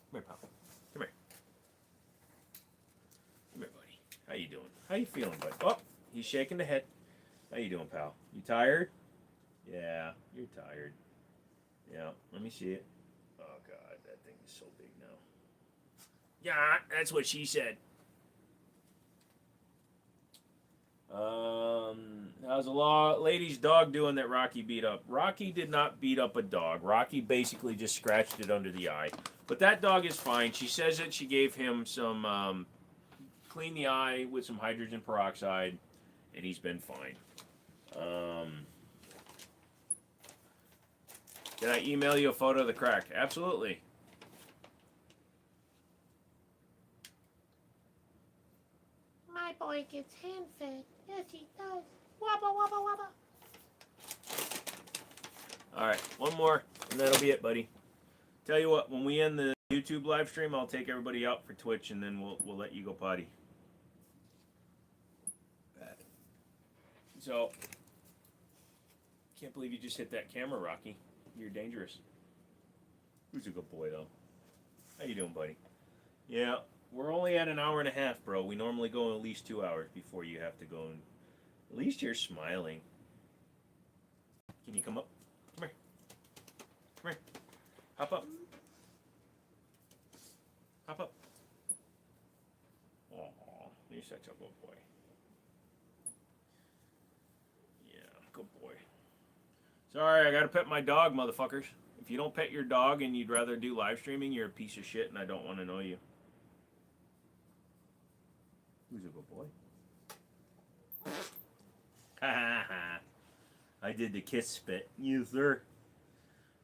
Come here, pal. Come here. Come here, buddy. How you doing? How you feeling, buddy? Oh, he's shaking the head. How you doing, pal? You tired? Yeah, you're tired. Yeah, let me see it. Oh, God, that thing is so big now. Yeah, that's what she said. How's How's the lady's dog doing that Rocky beat up? Rocky did not beat up a dog. Rocky basically just scratched it under the eye. But that dog is fine. She says that she gave him some, clean the eye with some hydrogen peroxide, and he's been fine. Can I email you a photo of the crack? Absolutely. My boy gets hand fed. Yes, he does. Wabba, wabba, wabba. All right, one more, and that'll be it, buddy. Tell you what, when we end the YouTube live stream, I'll take everybody out for Twitch, and then we'll let you go potty. So, can't believe you just hit that camera, Rocky. You're dangerous. Who's a good boy, though? How you doing, buddy? Yeah, we're only at an hour and a half, bro. We normally go at least 2 hours before you have to go. And at least you're smiling. Can you come up? Come here. Come here. Hop up. Hop up. Aw, you're such a good boy. Yeah, good boy. Sorry, I gotta pet my dog, motherfuckers. If you don't pet your dog and you'd rather do live streaming, you're a piece of shit and I don't want to know you. Who's a good boy? Ha ha ha. I did the kiss spit. You sir.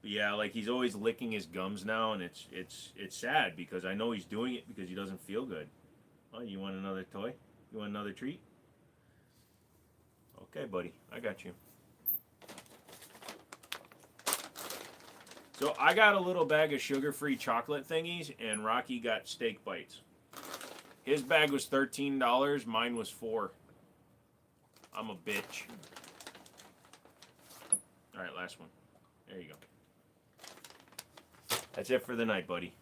But yeah, like he's always licking his gums now, and it's sad because I know he's doing it because he doesn't feel good. Oh, you want another toy? You want another treat? Okay, buddy, I got you. So I got a little bag of sugar-free chocolate thingies, and Rocky got steak bites. His bag was $13. Mine was $4. I'm a bitch. All right, last one. There you go. That's it for the night, buddy.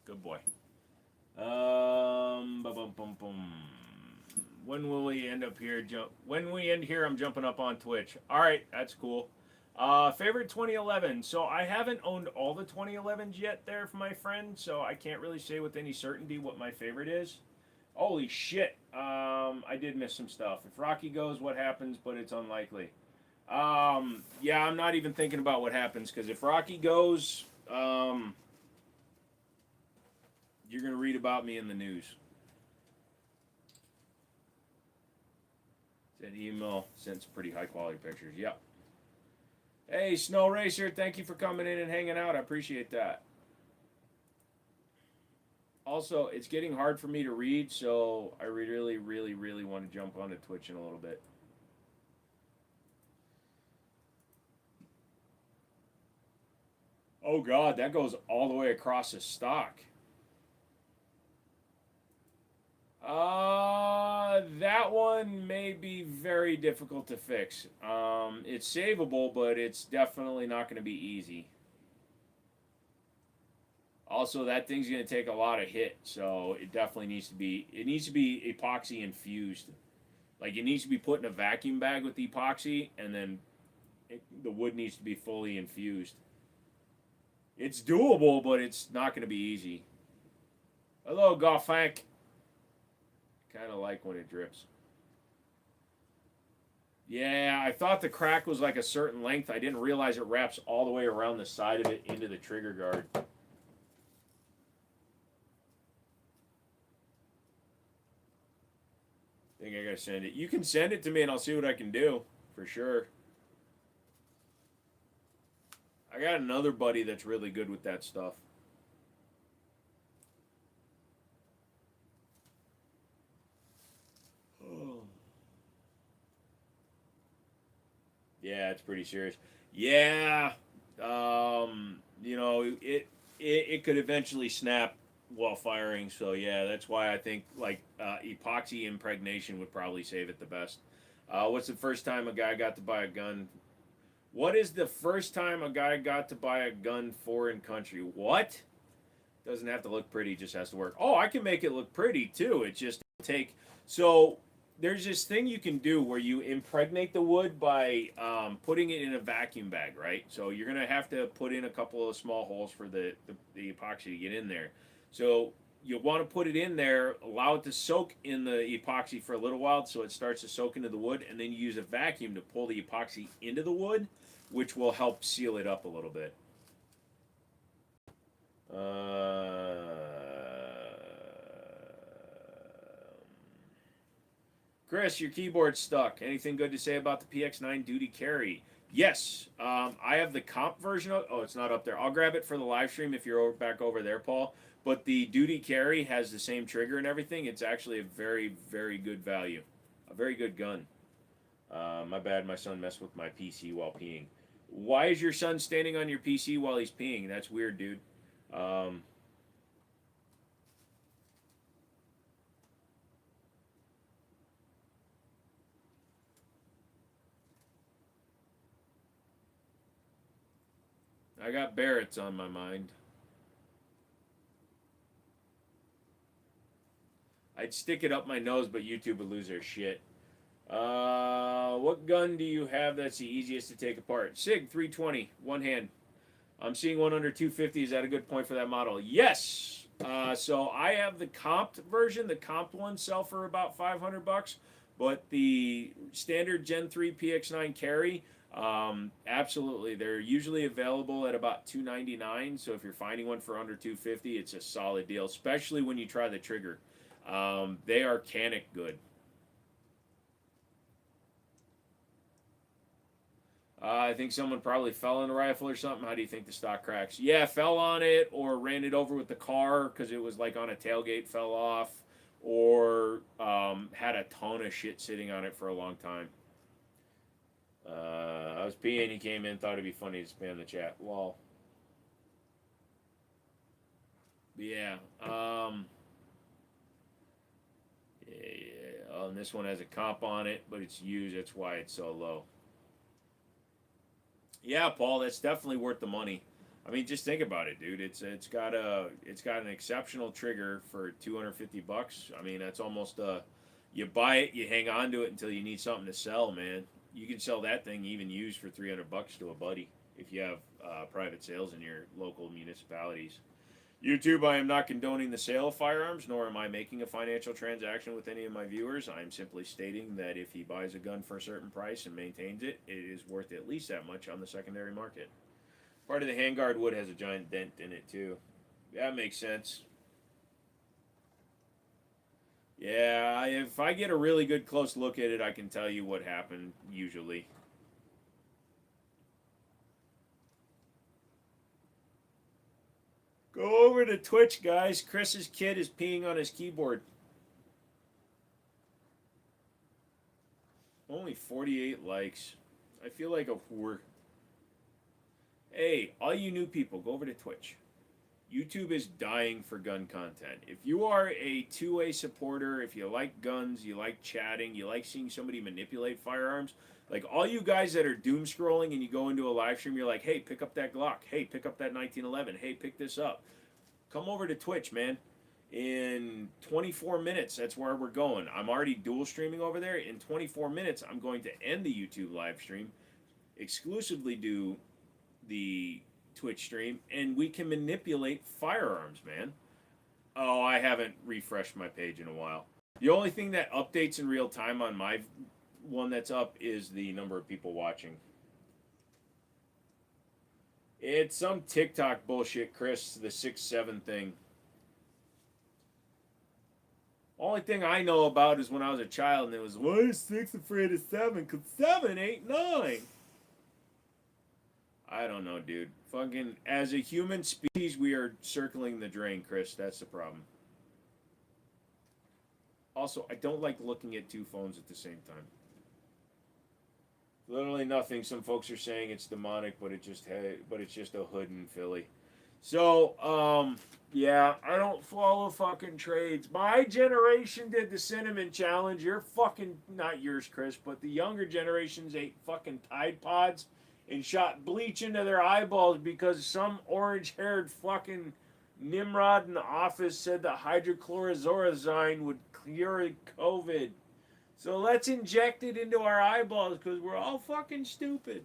Good boy. When will we end up here? When we end here, I'm jumping up on Twitch. All right, that's cool. Favorite 2011. So I haven't owned all the 2011s yet there, my friend. So I can't really say with any certainty what my favorite is. Holy shit. I did miss some stuff. If Rocky goes, what happens? But it's unlikely. Yeah, I'm not even thinking about what happens, because if Rocky goes, you're going to read about me in the news. That email sent some pretty high quality pictures. Yep. Hey, Snow Racer, thank you for coming in and hanging out. I appreciate that. Also, it's getting hard for me to read, so I really, really, really want to jump onto Twitch in a little bit. Oh God, that goes all the way across the stock. That one may be very difficult to fix. It's savable, but it's definitely not going to be easy. Also, that thing's going to take a lot of hit, so it definitely needs to be, epoxy infused. Like, it needs to be put in a vacuum bag with epoxy, and then the wood needs to be fully infused. It's doable, but it's not going to be easy. Hello, Garfunkel. Kind of like when it drips. Yeah, I thought the crack was like a certain length. I didn't realize it wraps all the way around the side of it into the trigger guard. I think I gotta send it. You can send it to me and I'll see what I can do. For sure. I got another buddy that's really good with that stuff. Yeah, it's pretty serious. Yeah, you know, it could eventually snap while firing. So yeah, that's why I think like epoxy impregnation would probably save it the best. What's the first time a guy got to buy a gun? What is the first time a guy got to buy a gun foreign country? What? Doesn't have to look pretty, just has to work. Oh, I can make it look pretty too. It just take so. There's this thing you can do where you impregnate the wood by putting it in a vacuum bag, right? So you're going to have to put in a couple of small holes for the epoxy to get in there. So you want to put it in there, allow it to soak in the epoxy for a little while so it starts to soak into the wood, and then you use a vacuum to pull the epoxy into the wood, which will help seal it up a little bit. Chris, your keyboard's stuck. Anything good to say about the PX9 Duty Carry? Yes, I have the comp version of. Oh, it's not up there. I'll grab it for the live stream if you're back over there, Paul. But the Duty Carry has the same trigger and everything. It's actually a very, very good value. A very good gun. My bad, my son messed with my PC while peeing. Why is your son standing on your PC while he's peeing? That's weird, dude. I got Barrett's on my mind. I'd stick it up my nose, but YouTube would lose their shit. What gun do you have that's the easiest to take apart? SIG 320, one hand. I'm seeing one under 250. Is that a good point for that model? Yes. So I have the comped version. The comped ones sell for about $500, but the standard Gen 3 PX9 carry, absolutely, they're usually available at about $299. So if you're finding one for under $250, it's a solid deal, especially when you try the trigger. They are Canic good. I think someone probably fell on a rifle or something. How do you think the stock cracks? Yeah, fell on it or ran it over with the car because it was like on a tailgate, fell off, or had a ton of shit sitting on it for a long time. I was peeing, he came in, thought it'd be funny to spam the chat. Lol. Yeah. And this one has a comp on it, but it's used. That's why it's so low. Yeah, Paul, that's definitely worth the money. I mean, just think about it, dude. It's got an exceptional trigger for $250. I mean, that's almost you buy it, you hang on to it until you need something to sell, man. You can sell that thing even used for $300 to a buddy if you have private sales in your local municipalities. YouTube, I am not condoning the sale of firearms, nor am I making a financial transaction with any of my viewers. I'm simply stating that if he buys a gun for a certain price and maintains it, it is worth at least that much on the secondary market. Part of the handguard wood has a giant dent in it, too. That makes sense. Yeah, if I get a really good close look at it, I can tell you what happened, usually. Go over to Twitch, guys. Chris's kid is peeing on his keyboard. Only 48 likes. I feel like a whore. Hey, all you new people, go over to Twitch. YouTube is dying for gun content. If you are a two-way supporter, if you like guns, you like chatting, you like seeing somebody manipulate firearms, like all you guys that are doom scrolling and you go into a live stream, you're like, hey, pick up that Glock. Hey, pick up that 1911. Hey, pick this up. Come over to Twitch, man. In 24 minutes, that's where we're going. I'm already dual streaming over there. In 24 minutes, I'm going to end the YouTube live stream, exclusively do the Twitch stream, and we can manipulate firearms, man. Oh, I haven't refreshed my page in a while. The only thing that updates in real time on my one that's up is the number of people watching. It's some TikTok bullshit, Chris, the 6'7" thing. Only thing I know about is when I was a child and it was, why is 6 afraid of 7? Because 7 ain't 9. I don't know, dude. Fucking, as a human species, we are circling the drain, Chris. That's the problem. Also, I don't like looking at two phones at the same time. Literally nothing. Some folks are saying it's demonic, but it's just a hood in Philly. So, yeah, I don't follow fucking trades. My generation did the cinnamon challenge. You're fucking, not yours, Chris, but the younger generations ate fucking Tide Pods and shot bleach into their eyeballs because some orange-haired fucking Nimrod in the office said that hydrochlorothiazide would cure COVID. So let's inject it into our eyeballs because we're all fucking stupid.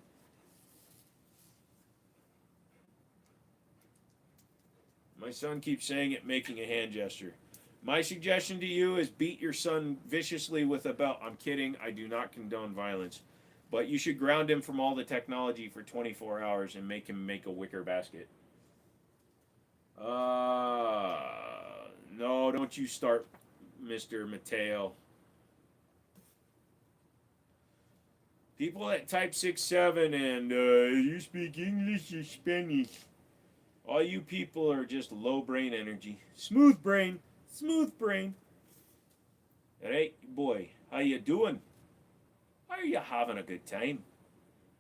My son keeps saying it, making a hand gesture. My suggestion to you is beat your son viciously with a belt. I'm kidding. I do not condone violence. But you should ground him from all the technology for 24 hours and make him make a wicker basket. No, don't you start, Mr. Mateo. People at type 67 and you speak English or Spanish. All you people are just low brain energy. Smooth brain. Smooth brain. Alright, boy, how you doing? Are you having a good time?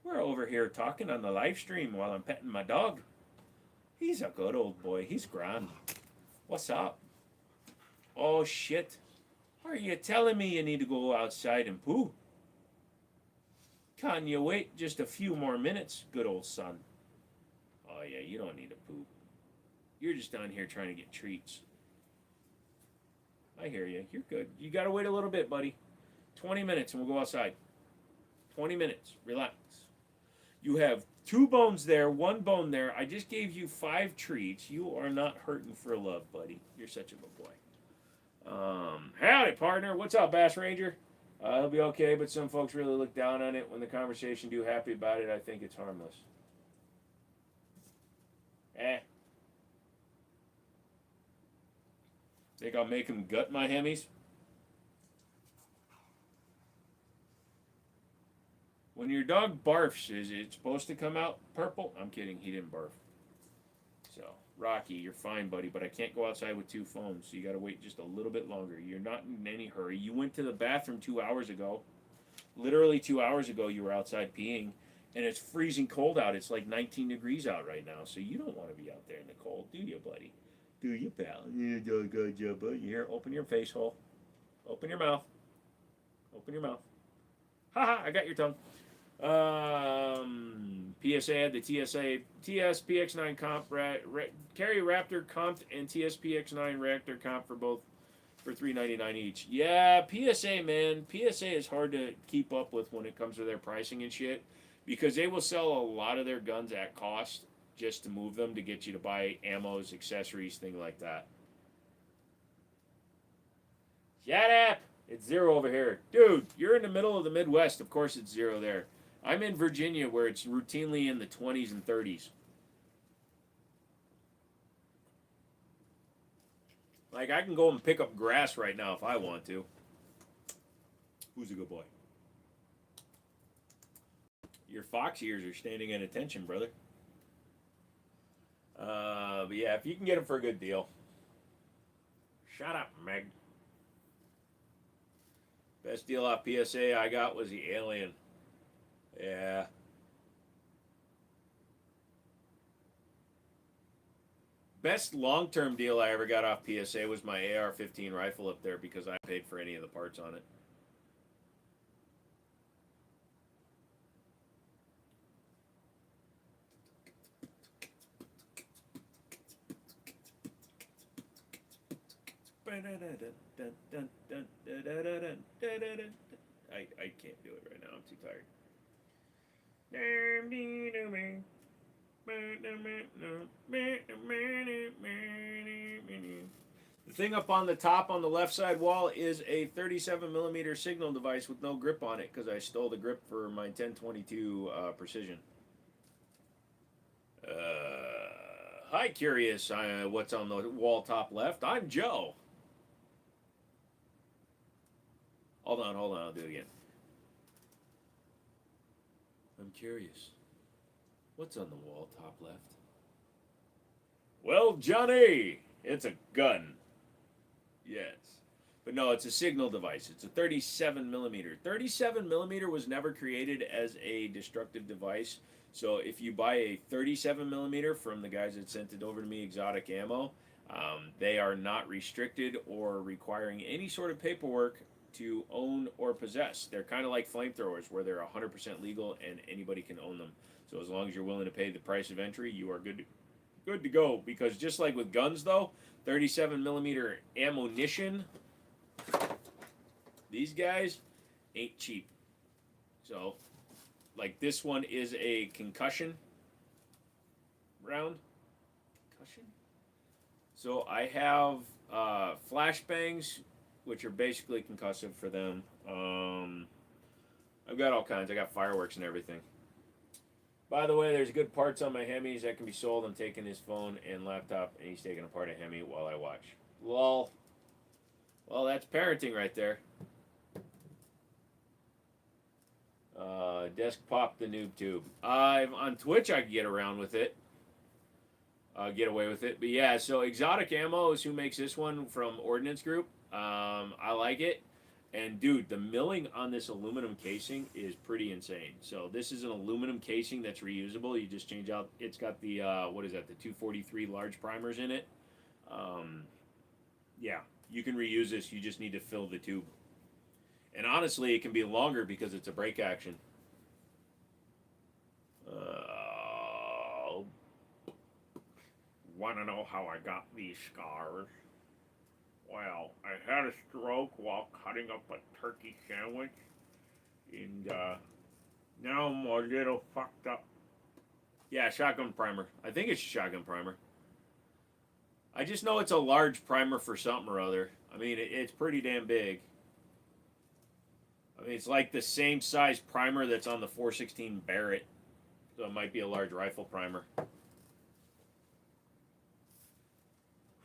We're over here talking on the live stream while I'm petting my dog. He's a good old boy. He's grand. What's up? Oh, shit. Are you telling me you need to go outside and poo? Can you wait just a few more minutes, good old son? Oh, yeah, you don't need to poop. You're just down here trying to get treats. I hear you. You're good. You got to wait a little bit, buddy. 20 minutes and we'll go outside. 20 minutes. Relax. You have 2 bones there, 1 bone there. I just gave you 5 treats. You are not hurting for love, buddy. You're such a good boy. Howdy, partner. What's up, Bass Ranger? It'll be okay, but some folks really look down on it. When the conversation do happy about it, I think it's harmless. Think I'll make him gut my Hemis? When your dog barfs, is it supposed to come out purple? I'm kidding, he didn't barf. So, Rocky, you're fine, buddy, but I can't go outside with 2 phones, so you gotta wait just a little bit longer. You're not in any hurry. You went to the bathroom 2 hours ago. Literally 2 hours ago, you were outside peeing, and it's freezing cold out. It's like 19 degrees out right now, so you don't want to be out there in the cold, do you, buddy? Do you, pal? You do good job, buddy. Here, open your face hole. Open your mouth. Open your mouth. Haha, I got your tongue. PSA had the TSPX9 comp, Carry Raptor comp and TSPX9 Raptor comp for both for $3.99 each. Yeah, PSA, man. PSA is hard to keep up with when it comes to their pricing and shit because they will sell a lot of their guns at cost just to move them to get you to buy ammos, accessories, things like that. Shut up! It's 0 over here. Dude, you're in the middle of the Midwest. Of course it's 0 there. I'm in Virginia where it's routinely in the 20s and 30s. Like, I can go and pick up grass right now if I want to. Who's a good boy? Your fox ears are standing at attention, brother. But yeah, if you can get them for a good deal. Shut up, Meg. Best deal off PSA I got was the Alien. Yeah. Best long-term deal I ever got off PSA was my AR-15 rifle up there because I paid for any of the parts on it. I can't do it right now. I'm too tired. The thing up on the top on the left side wall is a 37mm signal device with no grip on it because I stole the grip for my 1022 Precision. Hi, curious. What's on the wall top left? I'm Joe. Hold on. I'll do it again. I'm curious. What's on the wall top left? Well, Johnny, it's a gun. Yes. But no, it's a signal device. It's a 37mm. 37mm was never created as a destructive device. So if you buy a 37mm from the guys that sent it over to me, Exotic Ammo, they are not restricted or requiring any sort of paperwork to own or possess. They're kind of like flamethrowers where they're 100% legal and anybody can own them. So as long as you're willing to pay the price of entry, you are good to go. Because just like with guns though, 37mm ammunition, these guys ain't cheap. So like this one is a concussion round. Concussion? So I have flashbangs, which are basically concussive for them. I've got all kinds. I got fireworks and everything. By the way, there's good parts on my Hemis that can be sold. I'm taking his phone and laptop, and he's taking apart a Hemi while I watch. Lol. Well, that's parenting right there. Desk pop the noob tube. On Twitch, I can get around with it. Get away with it. But yeah, so Exotic Ammo is who makes this one from Ordnance Group. I like it. And dude, the milling on this aluminum casing is pretty insane. So this is an aluminum casing that's reusable. You just change out, it's got the, what is that, the 243 large primers in it. Yeah, you can reuse this. You just need to fill the tube. And honestly, it can be longer because it's a break action. Want to know how I got these scars? Well, I had a stroke while cutting up a turkey sandwich, and now I'm a little fucked up. Yeah, shotgun primer. I think it's shotgun primer. I just know it's a large primer for something or other. I mean, it's pretty damn big. I mean, it's like the same size primer that's on the 416 Barrett, so it might be a large rifle primer.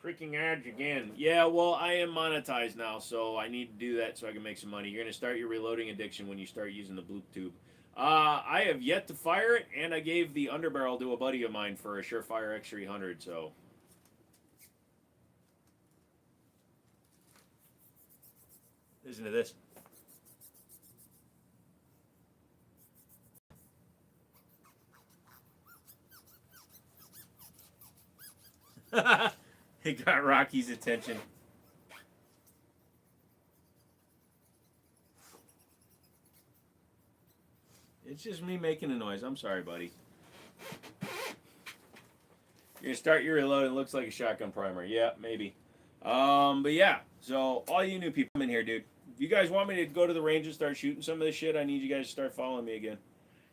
Freaking ads again. Yeah, well, I am monetized now, so I need to do that so I can make some money. You're going to start your reloading addiction when you start using the bloop tube. I have yet to fire it, and I gave the underbarrel to a buddy of mine for a Surefire X300, so... Listen to this. It got Rocky's attention. It's just me making a noise. I'm sorry, buddy. You're gonna start your reload. It looks like a shotgun primer. Yeah, maybe. But yeah. So all you new people in here, dude. If you guys want me to go to the range and start shooting some of this shit, I need you guys to start following me again.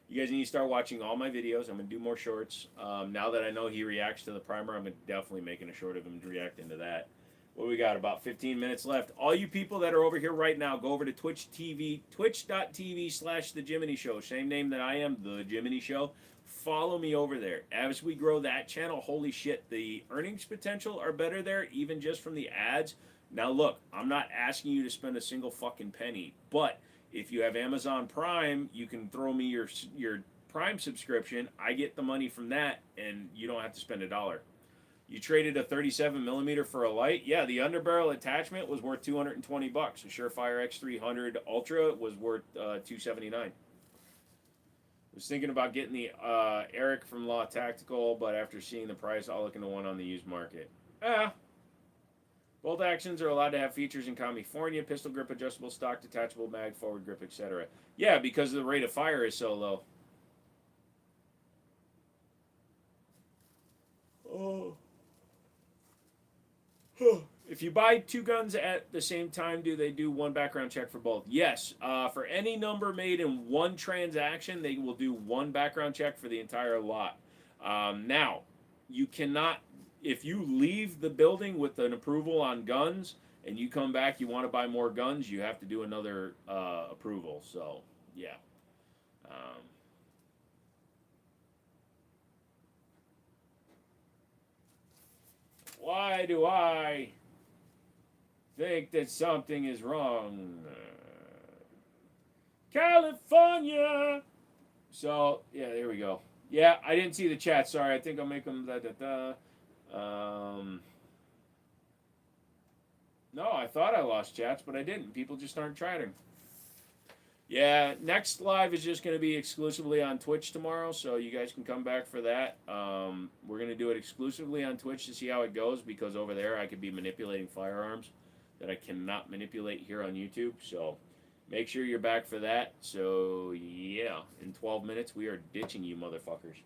You guys need to start watching all my videos. I'm going to do more shorts. Now that I know he reacts to the primer, I'm definitely making a short of him reacting to that. What we got? About 15 minutes left. All you people that are over here right now, go over to twitch.tv/The Jimmini Show. Same name that I am, The Jimmini Show. Follow me over there. As we grow that channel, holy shit, the earnings potential are better there, even just from the ads. Now look, I'm not asking you to spend a single fucking penny, but... if you have Amazon Prime, you can throw me your Prime subscription. I get the money from that, and you don't have to spend $1. You traded a 37mm for a light. Yeah, the underbarrel attachment was worth $220. A Surefire X300 Ultra was worth $279. I was thinking about getting the Eric from Law Tactical, but after seeing the price, I'll look into one on the used market. Both actions are allowed to have features in California: pistol grip, adjustable stock, detachable mag, forward grip, etc. Yeah, because the rate of fire is so low. Oh. If you buy two guns at the same time, do they do one background check for both? Yes. For any number made in one transaction, they will do one background check for the entire lot. Now, you cannot... if you leave the building with an approval on guns and you come back, you want to buy more guns, you have to do another approval. So, yeah. Why do I think that something is wrong? California! So, yeah, there we go. Yeah, I didn't see the chat. Sorry, I think I'll make them no, I thought I lost chats, but I didn't. People just aren't chatting. Yeah, next live is just going to be exclusively on Twitch tomorrow, so you guys can come back for that. We're going to do it exclusively on Twitch to see how it goes, because over there I could be manipulating firearms that I cannot manipulate here on YouTube. So make sure you're back for that. So, yeah, in 12 minutes we are ditching you motherfuckers.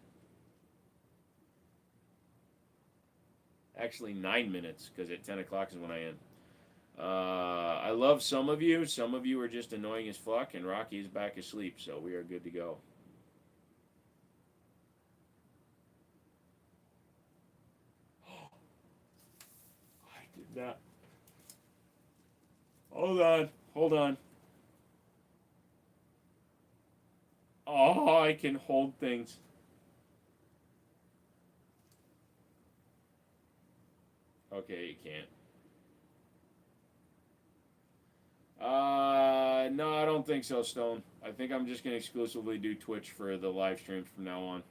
Actually, 9 minutes, because at 10 o'clock is when I end. I love some of you. Some of you are just annoying as fuck, and Rocky is back asleep, so we are good to go. that. Hold on. Hold on. Oh, I can hold things. Okay, you can't. No, I don't think so, Stone. I think I'm just going to exclusively do Twitch for the live streams from now on.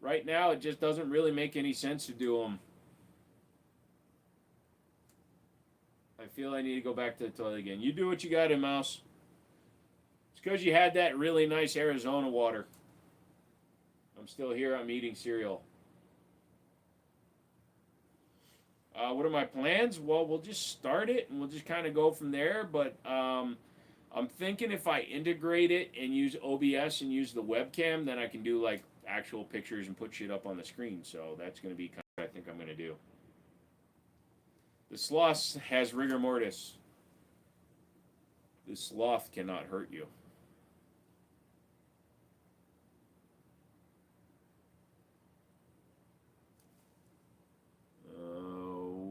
Right now, it just doesn't really make any sense to do them. I feel I need to go back to the toilet again. You do what you got to, Mouse. It's because you had that really nice Arizona water. I'm still here. I'm eating cereal. What are my plans? Well, we'll just start it and we'll just kind of go from there. But I'm thinking if I integrate it and use OBS and use the webcam, then I can do like actual pictures and put shit up on the screen. So that's going to be kind of what I think I'm going to do. The sloth has rigor mortis. The sloth cannot hurt you.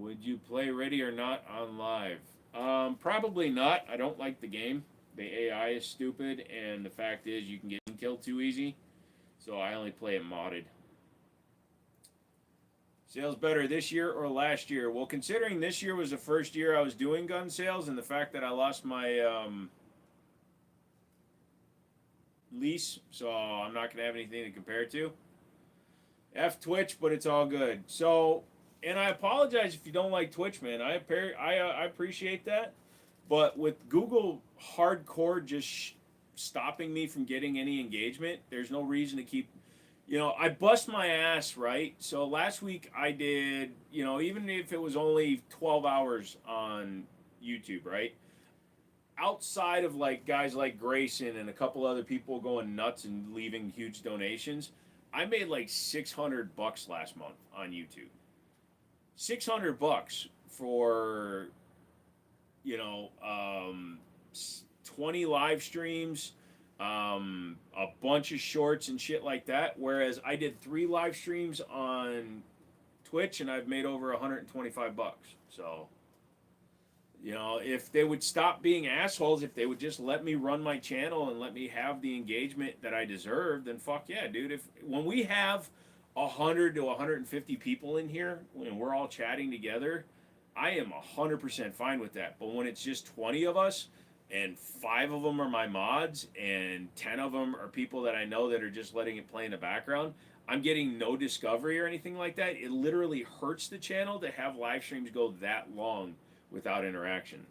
Would you play Ready or Not on live? Probably not. I don't like the game. The AI is stupid, and the fact is you can get killed too easy. So I only play it modded. Sales better this year or last year? Well, considering this year was the first year I was doing gun sales, and the fact that I lost my lease, so I'm not going to have anything to compare it to. F Twitch, but it's all good. So, and I apologize if you don't like Twitch, man. I appreciate that. But with Google hardcore just stopping me from getting any engagement, there's no reason to keep... You know, I bust my ass, right? So last week I did, you know, even if it was only 12 hours on YouTube, right? Outside of like guys like Grayson and a couple other people going nuts and leaving huge donations, I made like $600 last month on YouTube. $600 for, you know, 20 live streams, a bunch of shorts and shit like that. Whereas I did 3 live streams on Twitch and I've made over $125. So, you know, if they would stop being assholes, if they would just let me run my channel and let me have the engagement that I deserve, then fuck yeah, dude. When we have 100 to 150 people in here and we're all chatting together, I am 100% fine with that. But when it's just 20 of us, and 5 of them are my mods, and 10 of them are people that I know that are just letting it play in the background, I'm getting no discovery or anything like that. It literally hurts the channel to have live streams go that long without interaction.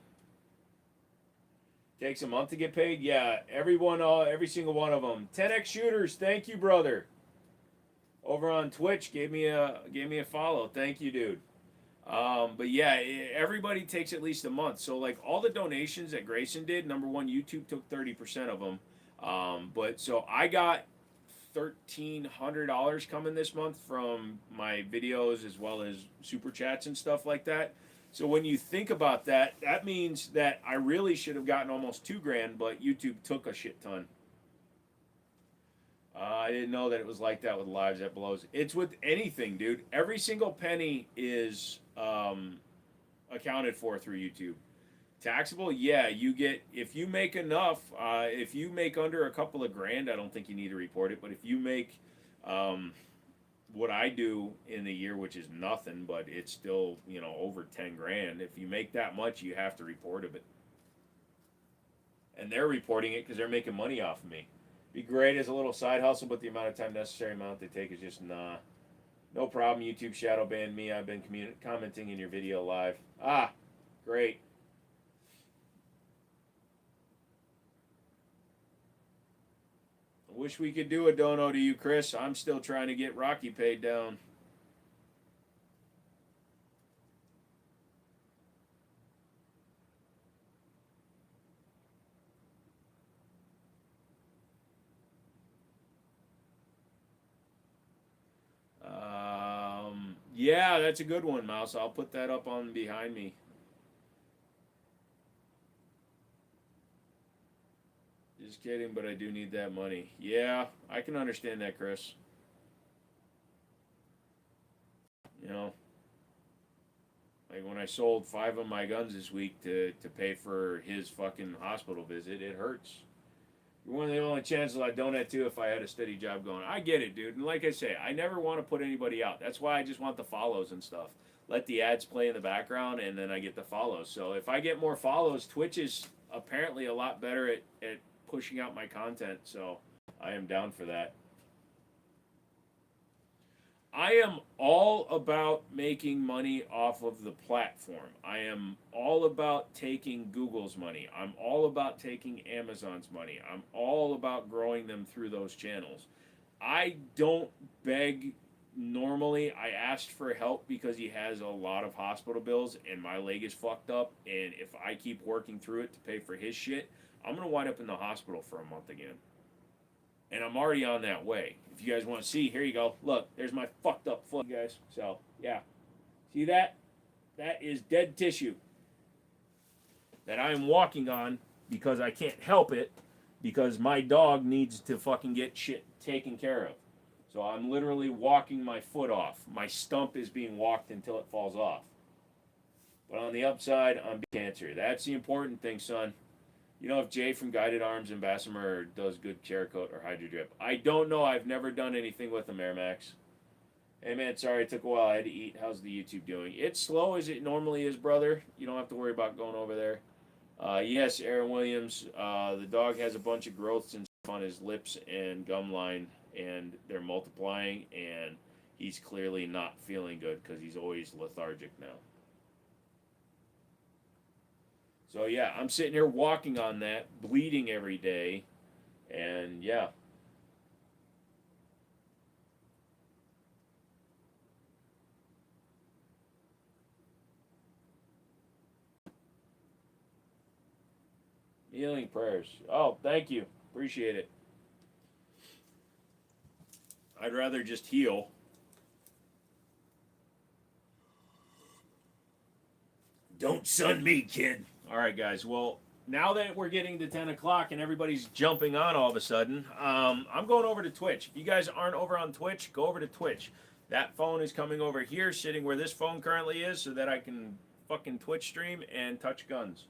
Takes a month to get paid? Yeah, every single one of them. 10x Shooters, thank you, brother. Over on Twitch, gave me a follow. Thank you, dude. But yeah, everybody takes at least a month. So like all the donations that Grayson did, number one, YouTube took 30% of them. But so I got $1,300 coming this month from my videos as well as super chats and stuff like that. So when you think about that, that means that I really should have gotten almost $2,000, but YouTube took a shit ton. I didn't know that it was like that with lives. That blows. It's with anything, dude. Every single penny is accounted for through YouTube. Taxable, yeah. You get, if you make enough, if you make under a couple of grand, I don't think you need to report it. But if you make what I do in a year, which is nothing, but it's still, you know, over 10 grand. If you make that much, you have to report of it. And they're reporting it because they're making money off of me. Be great as a little side hustle, but the amount of time necessary amount they take is just nah. No problem. YouTube shadow banned me. I've been commenting in your video live. Ah, great. I wish we could do a dono to you, Chris. I'm still trying to get Rocky paid down. Yeah, that's a good one, Mouse. I'll put that up on behind me. Just kidding, but I do need that money. Yeah, I can understand that, Chris. You know, Like when I sold 5 of my guns this week to pay for his fucking hospital visit, it hurts. You're one of the only chances I'd donate to if I had a steady job going. I get it, dude. And like I say, I never want to put anybody out. That's why I just want the follows and stuff. Let the ads play in the background, and then I get the follows. So if I get more follows, Twitch is apparently a lot better at pushing out my content. So I am down for that. I am all about making money off of the platform. I am all about taking Google's money. I'm all about taking Amazon's money. I'm all about growing them through those channels. I don't beg normally. I asked for help because he has a lot of hospital bills and my leg is fucked up. And if I keep working through it to pay for his shit, I'm going to wind up in the hospital for a month again. And I'm already on that way. If you guys want to see, here you go. Look, there's my fucked up foot, guys. So, yeah. See that? That is dead tissue that I'm walking on because I can't help it because my dog needs to fucking get shit taken care of. So I'm literally walking my foot off. My stump is being walked until it falls off. But on the upside, I'm cancer. That's the important thing, son. You know if Jay from Guided Arms and Bessemer does good Cerakote or Hydro Drip. I don't know. I've never done anything with them, Air Max. Hey, man, sorry it took a while. I had to eat. How's the YouTube doing? It's slow as it normally is, brother. You don't have to worry about going over there. Yes, Aaron Williams. The dog has a bunch of growths and stuff on his lips and gum line, and they're multiplying, and he's clearly not feeling good because he's always lethargic now. So, yeah, I'm sitting here walking on that, bleeding every day, and, yeah. Healing prayers. Oh, thank you. Appreciate it. I'd rather just heal. Don't sun me, kid. All right, guys. Well, now that we're getting to 10 o'clock and everybody's jumping on all of a sudden, I'm going over to Twitch. If you guys aren't over on Twitch, go over to Twitch. That phone is coming over here, sitting where this phone currently is, so that I can fucking Twitch stream and touch guns.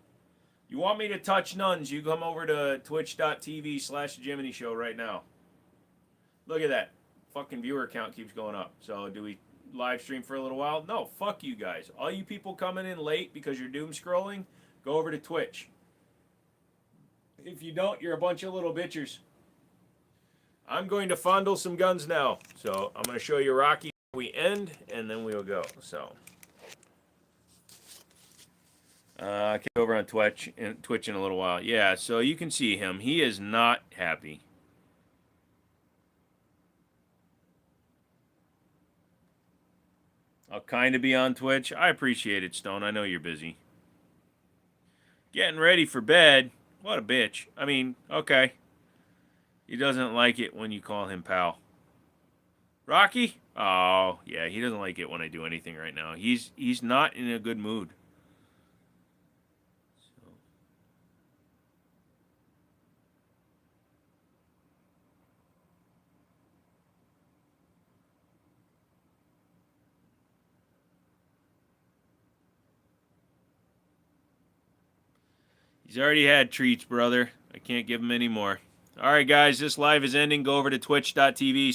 You want me to touch nuns, you come over to twitch.tv/Jimmini Show right now. Look at that. Fucking viewer count keeps going up. So do we live stream for a little while? No, fuck you guys. All you people coming in late because you're doom scrolling, go over to Twitch. If you don't, you're a bunch of little bitchers. I'm going to fondle some guns now. So I'm going to show you Rocky where we end, and then we'll go. So I'll get over on Twitch in a little while. Yeah, so you can see him. He is not happy. I'll kind of be on Twitch. I appreciate it, Stone. I know you're busy. Getting ready for bed. What a bitch. I mean, okay. He doesn't like it when you call him pal. Rocky? Oh, yeah, he doesn't like it when I do anything right now. He's not in a good mood. He's already had treats, brother. I can't give him any more. All right, guys, this live is ending. Go over to twitch.tv